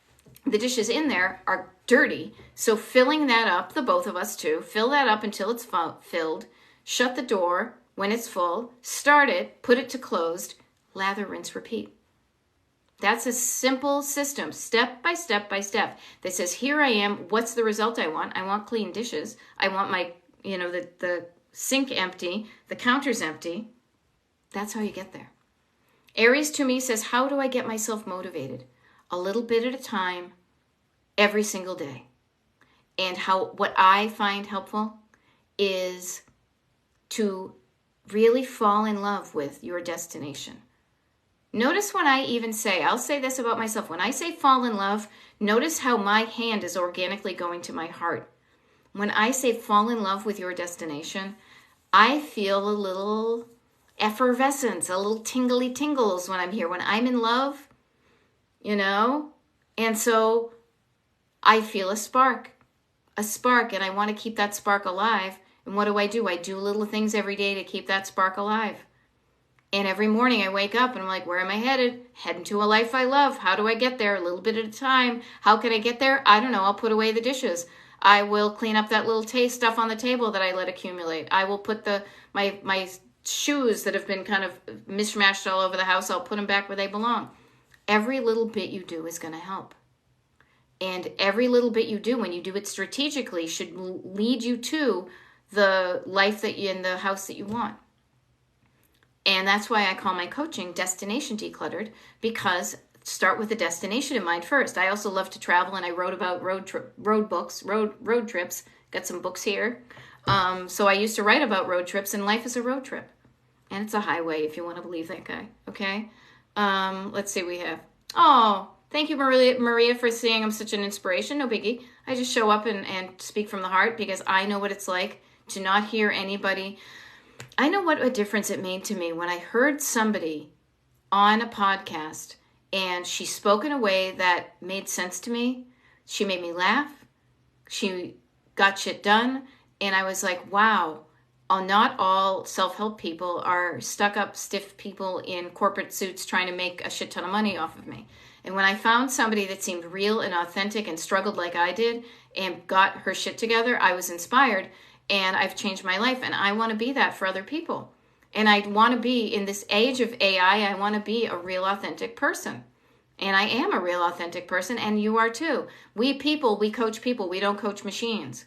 dirty. So filling that up, the both of us too, fill that up until it's filled. Shut the door when it's full, start it, put it to closed, lather, rinse, repeat. That's a simple system, step by step by step, that says, here I am, what's the result I want? I want clean dishes. I want my, the sink empty, the counter's empty. That's how you get there. Aries to me says, how do I get myself motivated? A little bit at a time, every single day. And what I find helpful is to really fall in love with your destination. Notice when I even say, I'll say this about myself, when I say fall in love, notice how my hand is organically going to my heart. When I say fall in love with your destination, I feel a little effervescence, a little tingly tingles when I'm here. When I'm in love, and so I feel a spark, and I want to keep that spark alive. And what do? I do little things every day to keep that spark alive. And every morning I wake up and I'm like, where am I headed? Heading to a life I love. How do I get there? A little bit at a time. How can I get there? I don't know. I'll put away the dishes. I will clean up that little stuff on the table that I let accumulate. I will put my shoes that have been kind of mishmashed all over the house. I'll put them back where they belong. every little bit you do is going to help. And every little bit you do, when you do it strategically, should lead you to the life that you in the house that you want. And that's why I call my coaching Destination Decluttered, because start with the destination in mind first. I also love to travel, and I wrote about road trips. Got some books here. So I used to write about road trips, and life is a road trip. And it's a highway, if you want to believe that guy. Okay? Let's see what we have. Oh, thank you, Maria, for saying I'm such an inspiration. No biggie. I just show up and speak from the heart because I know what it's like to not hear anybody. I know what a difference it made to me when I heard somebody on a podcast and she spoke in a way that made sense to me. She made me laugh. She got shit done. And I was like, wow, not all self-help people are stuck-up, stiff people in corporate suits trying to make a shit ton of money off of me. And when I found somebody that seemed real and authentic and struggled like I did and got her shit together, I was inspired. And I've changed my life, and I want to be that for other people. And I want to be, in this age of AI, I want to be a real authentic person. And I am a real authentic person, and you are too. We people, we coach people. We don't coach machines.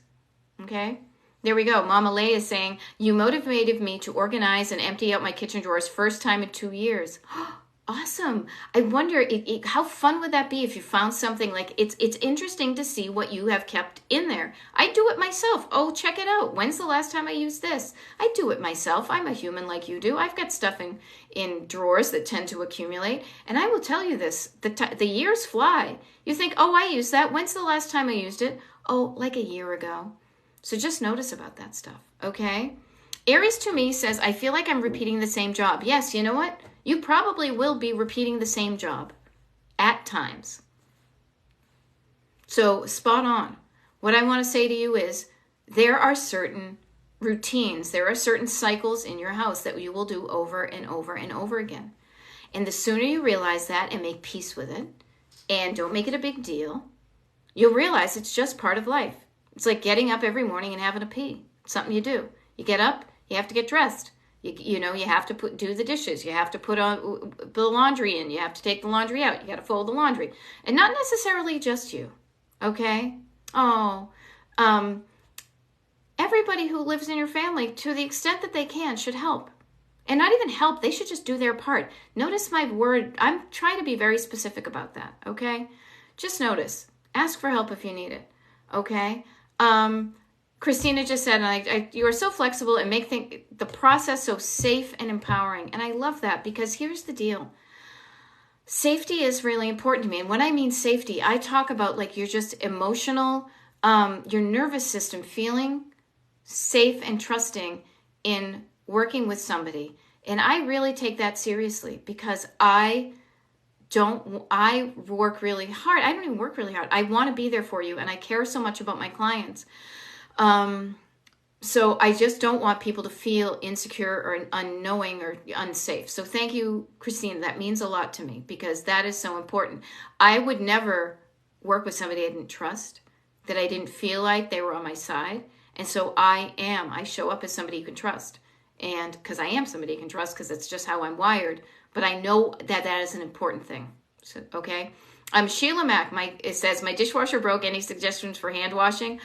Okay? There we go. Mama Lay is saying, you motivated me to organize and empty out my kitchen drawers first time in 2 years. Awesome. I wonder how fun would that be if you found something like it's interesting to see what you have kept in there. I do it myself. Oh, check it out. When's the last time I used this? I do it myself. I'm a human like you do. I've got stuff in drawers that tend to accumulate. And I will tell you this, the years fly. You think, oh, I used that. When's the last time I used it? Oh, like a year ago. So just notice about that stuff, okay? Aries to me says, I feel like I'm repeating the same job. Yes, you know what? You probably will be repeating the same job at times. So spot on. What I want to say to you is there are certain routines, there are certain cycles in your house that you will do over and over and over again. And the sooner you realize that and make peace with it, and don't make it a big deal, you'll realize it's just part of life. It's like getting up every morning and having a pee. It's something you do. You get up, you have to get dressed. You know, you have to do the dishes. You have to put the laundry in. You have to take the laundry out. You got to fold the laundry. And not necessarily just you, okay? Oh, everybody who lives in your family, to the extent that they can, should help. And not even help, they should just do their part. Notice my word. I'm trying to be very specific about that, okay? Just notice. Ask for help if you need it, okay? Christina just said, you are so flexible and make the process so safe and empowering. And I love that because here's the deal. Safety is really important to me. And when I mean safety, I talk about like you're just emotional, your nervous system feeling safe and trusting in working with somebody. And I really take that seriously because I work really hard. I don't even work really hard. I want to be there for you. And I care so much about my clients. So I just don't want people to feel insecure or unknowing or unsafe. So thank you, Christine. That means a lot to me because that is so important. I would never work with somebody I didn't trust, that I didn't feel like they were on my side. And so I show up as somebody you can trust. And because I am somebody you can trust because it's just how I'm wired. But I know that is an important thing. So, okay. Sheila Mack, it says, my dishwasher broke. Any suggestions for hand washing?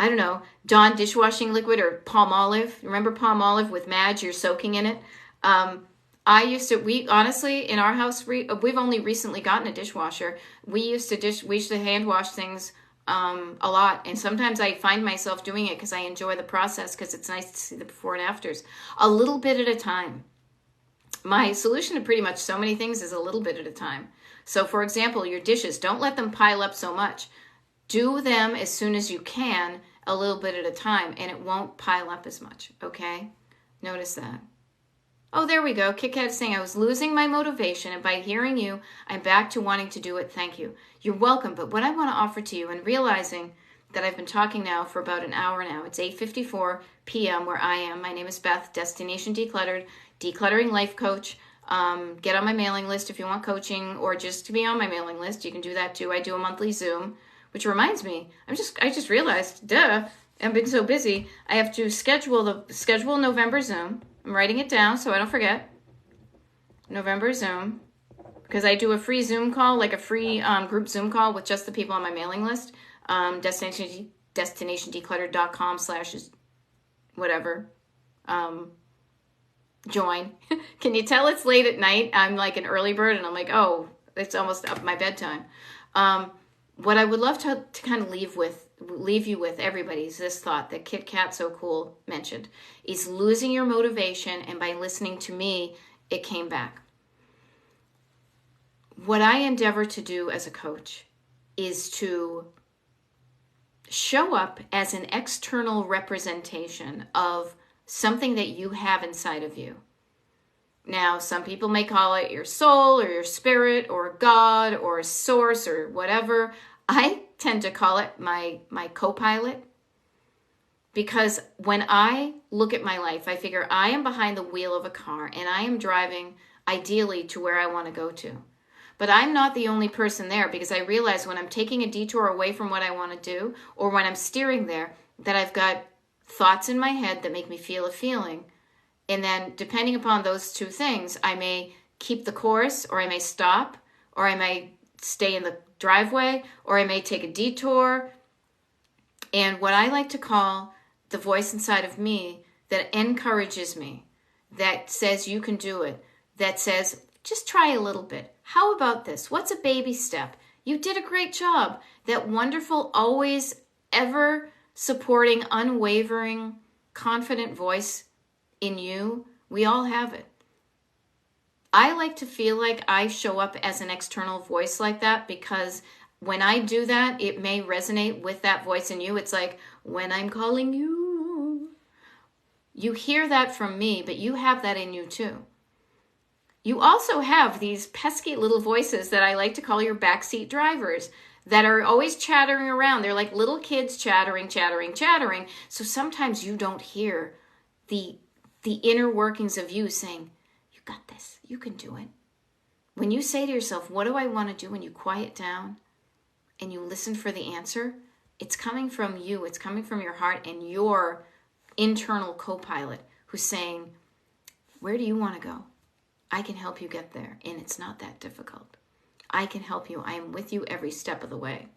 I don't know, Dawn dishwashing liquid or palm olive. Remember palm olive with Madge? You're soaking in it. We honestly, in our house, we've only recently gotten a dishwasher. We used to hand wash things a lot. And sometimes I find myself doing it because I enjoy the process because it's nice to see the before and afters. A little bit at a time. My solution to pretty much so many things is a little bit at a time. So for example, your dishes, don't let them pile up so much. Do them as soon as you can, a little bit at a time, and it won't pile up as much, okay? Notice that. Oh, there we go. Kit Kat is saying, I was losing my motivation, and by hearing you, I'm back to wanting to do it. Thank you. You're welcome, but what I want to offer to you, and realizing that I've been talking now for about an hour now, it's 8:54 p.m. where I am. My name is Beth, Destination Decluttered, Decluttering Life Coach. Get on my mailing list if you want coaching, or just to be on my mailing list. You can do that too. I do a monthly Zoom. Which reminds me, I just realized, I've been so busy. I have to schedule November Zoom. I'm writing it down so I don't forget. November Zoom. because I do a free Zoom call, like a free group Zoom call with just the people on my mailing list. DestinationDecluttered.com/whatever. Join. Can you tell it's late at night? I'm like an early bird, and I'm like, oh, it's almost up my bedtime. What I would love to kind of leave you with, everybody, is this thought that Kit Kat So Cool mentioned, is losing your motivation, and by listening to me, it came back. What I endeavor to do as a coach is to show up as an external representation of something that you have inside of you. Now, some people may call it your soul or your spirit or God or source or whatever. I tend to call it my co-pilot, because when I look at my life, I figure I am behind the wheel of a car and I am driving ideally to where I want to go to. But I'm not the only person there, because I realize when I'm taking a detour away from what I want to do, or when I'm steering there, that I've got thoughts in my head that make me feel a feeling. And then depending upon those two things, I may keep the course, or I may stop, or I may stay in the driveway, or I may take a detour. And what I like to call the voice inside of me that encourages me, that says you can do it, that says just try a little bit. How about this? What's a baby step? You did a great job. That wonderful, always, ever supporting, unwavering, confident voice in you, we all have it. I like to feel like I show up as an external voice like that, because when I do that, it may resonate with that voice in you. It's like, when I'm calling you, you hear that from me, but you have that in you too. You also have these pesky little voices that I like to call your backseat drivers, that are always chattering around. They're like little kids chattering. So sometimes you don't hear the inner workings of you saying, you got this, you can do it. When you say to yourself, what do I want to do? When you quiet down and you listen for the answer, it's coming from you. It's coming from your heart and your internal co-pilot who's saying, where do you want to go? I can help you get there, and it's not that difficult. I can help you. I am with you every step of the way.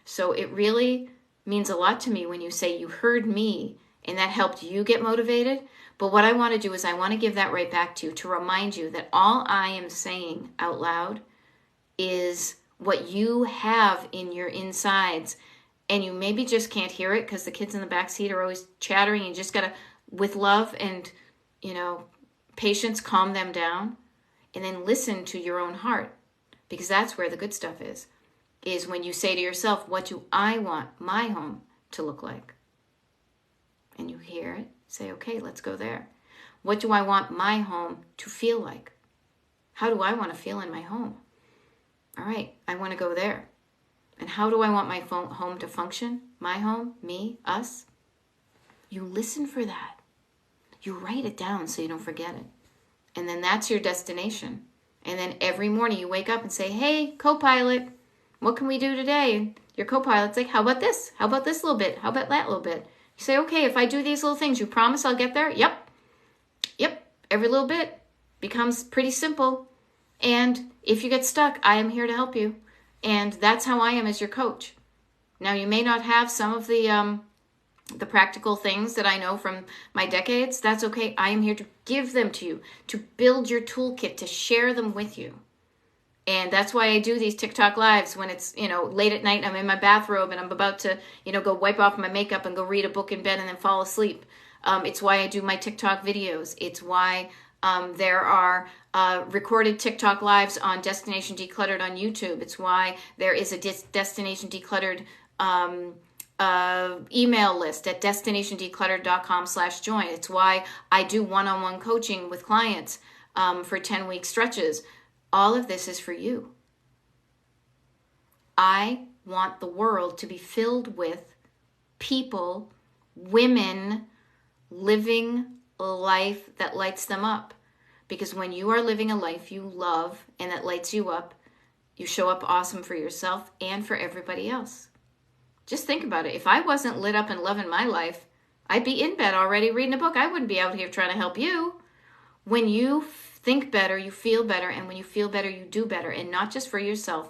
So it really means a lot to me when you say you heard me and that helped you get motivated. But what I want to do is I want to give that right back to you, to remind you that all I am saying out loud is what you have in your insides. And you maybe just can't hear it because the kids in the backseat are always chattering. You just got to, with love and, patience, calm them down, and then listen to your own heart, because that's where the good stuff is when you say to yourself, what do I want my home to look like? And you hear it, say, okay, let's go there. What do I want my home to feel like? How do I want to feel in my home? All right, I want to go there. And how do I want my home to function? My home, me, us? You listen for that. You write it down so you don't forget it. And then that's your destination. And then every morning you wake up and say, hey, co-pilot, what can we do today? And your co-pilot's like, how about this? How about this little bit? How about that little bit? You say, okay, if I do these little things, you promise I'll get there? Yep. Every little bit becomes pretty simple. And if you get stuck, I am here to help you. And that's how I am as your coach. Now, you may not have some of the practical things that I know from my decades. That's okay. I am here to give them to you, to build your toolkit, to share them with you. And that's why I do these TikTok lives when it's, late at night and I'm in my bathrobe and I'm about to, go wipe off my makeup and go read a book in bed and then fall asleep. It's why I do my TikTok videos. It's why there are recorded TikTok lives on Destination Decluttered on YouTube. It's why there is a Destination Decluttered email list at destinationdecluttered.com/join. It's why I do one-on-one coaching with clients for 10-week stretches. All of this is for you. I want the world to be filled with people, women, living a life that lights them up. Because when you are living a life you love and that lights you up, you show up awesome for yourself and for everybody else. Just think about it. If I wasn't lit up and loving my life, I'd be in bed already reading a book. I wouldn't be out here trying to help you. When you think better, you feel better, and when you feel better, you do better, and not just for yourself,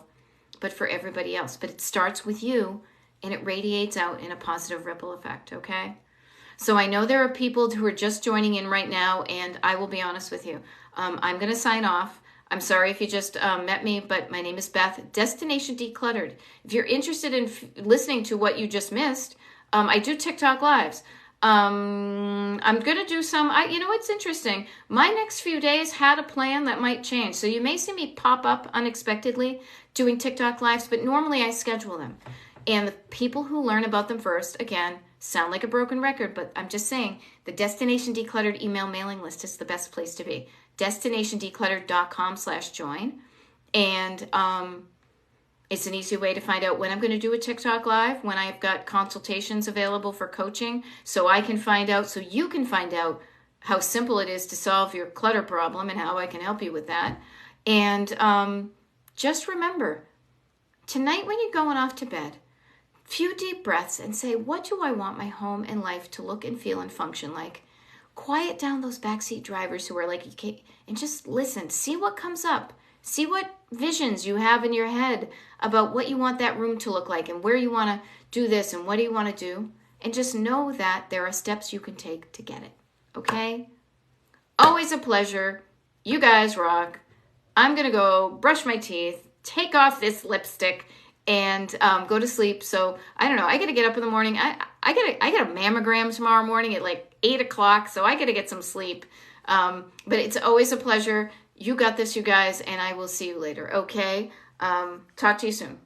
but for everybody else. But it starts with you, and it radiates out in a positive ripple effect, okay? So I know there are people who are just joining in right now, and I will be honest with you. I'm going to sign off. I'm sorry if you just met me, but my name is Beth, Destination Decluttered. If you're interested in listening to what you just missed, I do TikTok Lives. I'm going to do some, you know, it's interesting. My next few days had a plan that might change. So you may see me pop up unexpectedly doing TikTok Lives, but normally I schedule them. And the people who learn about them first, again, sound like a broken record, but I'm just saying the Destination Decluttered email mailing list is the best place to be. DestinationDecluttered.com/join. And it's an easy way to find out when I'm going to do a TikTok Live, when I've got consultations available for coaching, so I can find out, so you can find out how simple it is to solve your clutter problem and how I can help you with that. And just remember, tonight when you're going off to bed, few deep breaths and say, what do I want my home and life to look and feel and function like? Quiet down those backseat drivers who are like, and just listen. See what comes up. See what visions you have in your head about what you want that room to look like and where you want to do this and what do you want to do. And just know that there are steps you can take to get it. Okay? Always a pleasure. You guys rock. I'm going to go brush my teeth, take off this lipstick, and go to sleep. So I don't know. I got to get up in the morning. I got a mammogram tomorrow morning at like 8 o'clock. So I got to get some sleep. But it's always a pleasure. You got this, you guys, and I will see you later. Okay. Talk to you soon.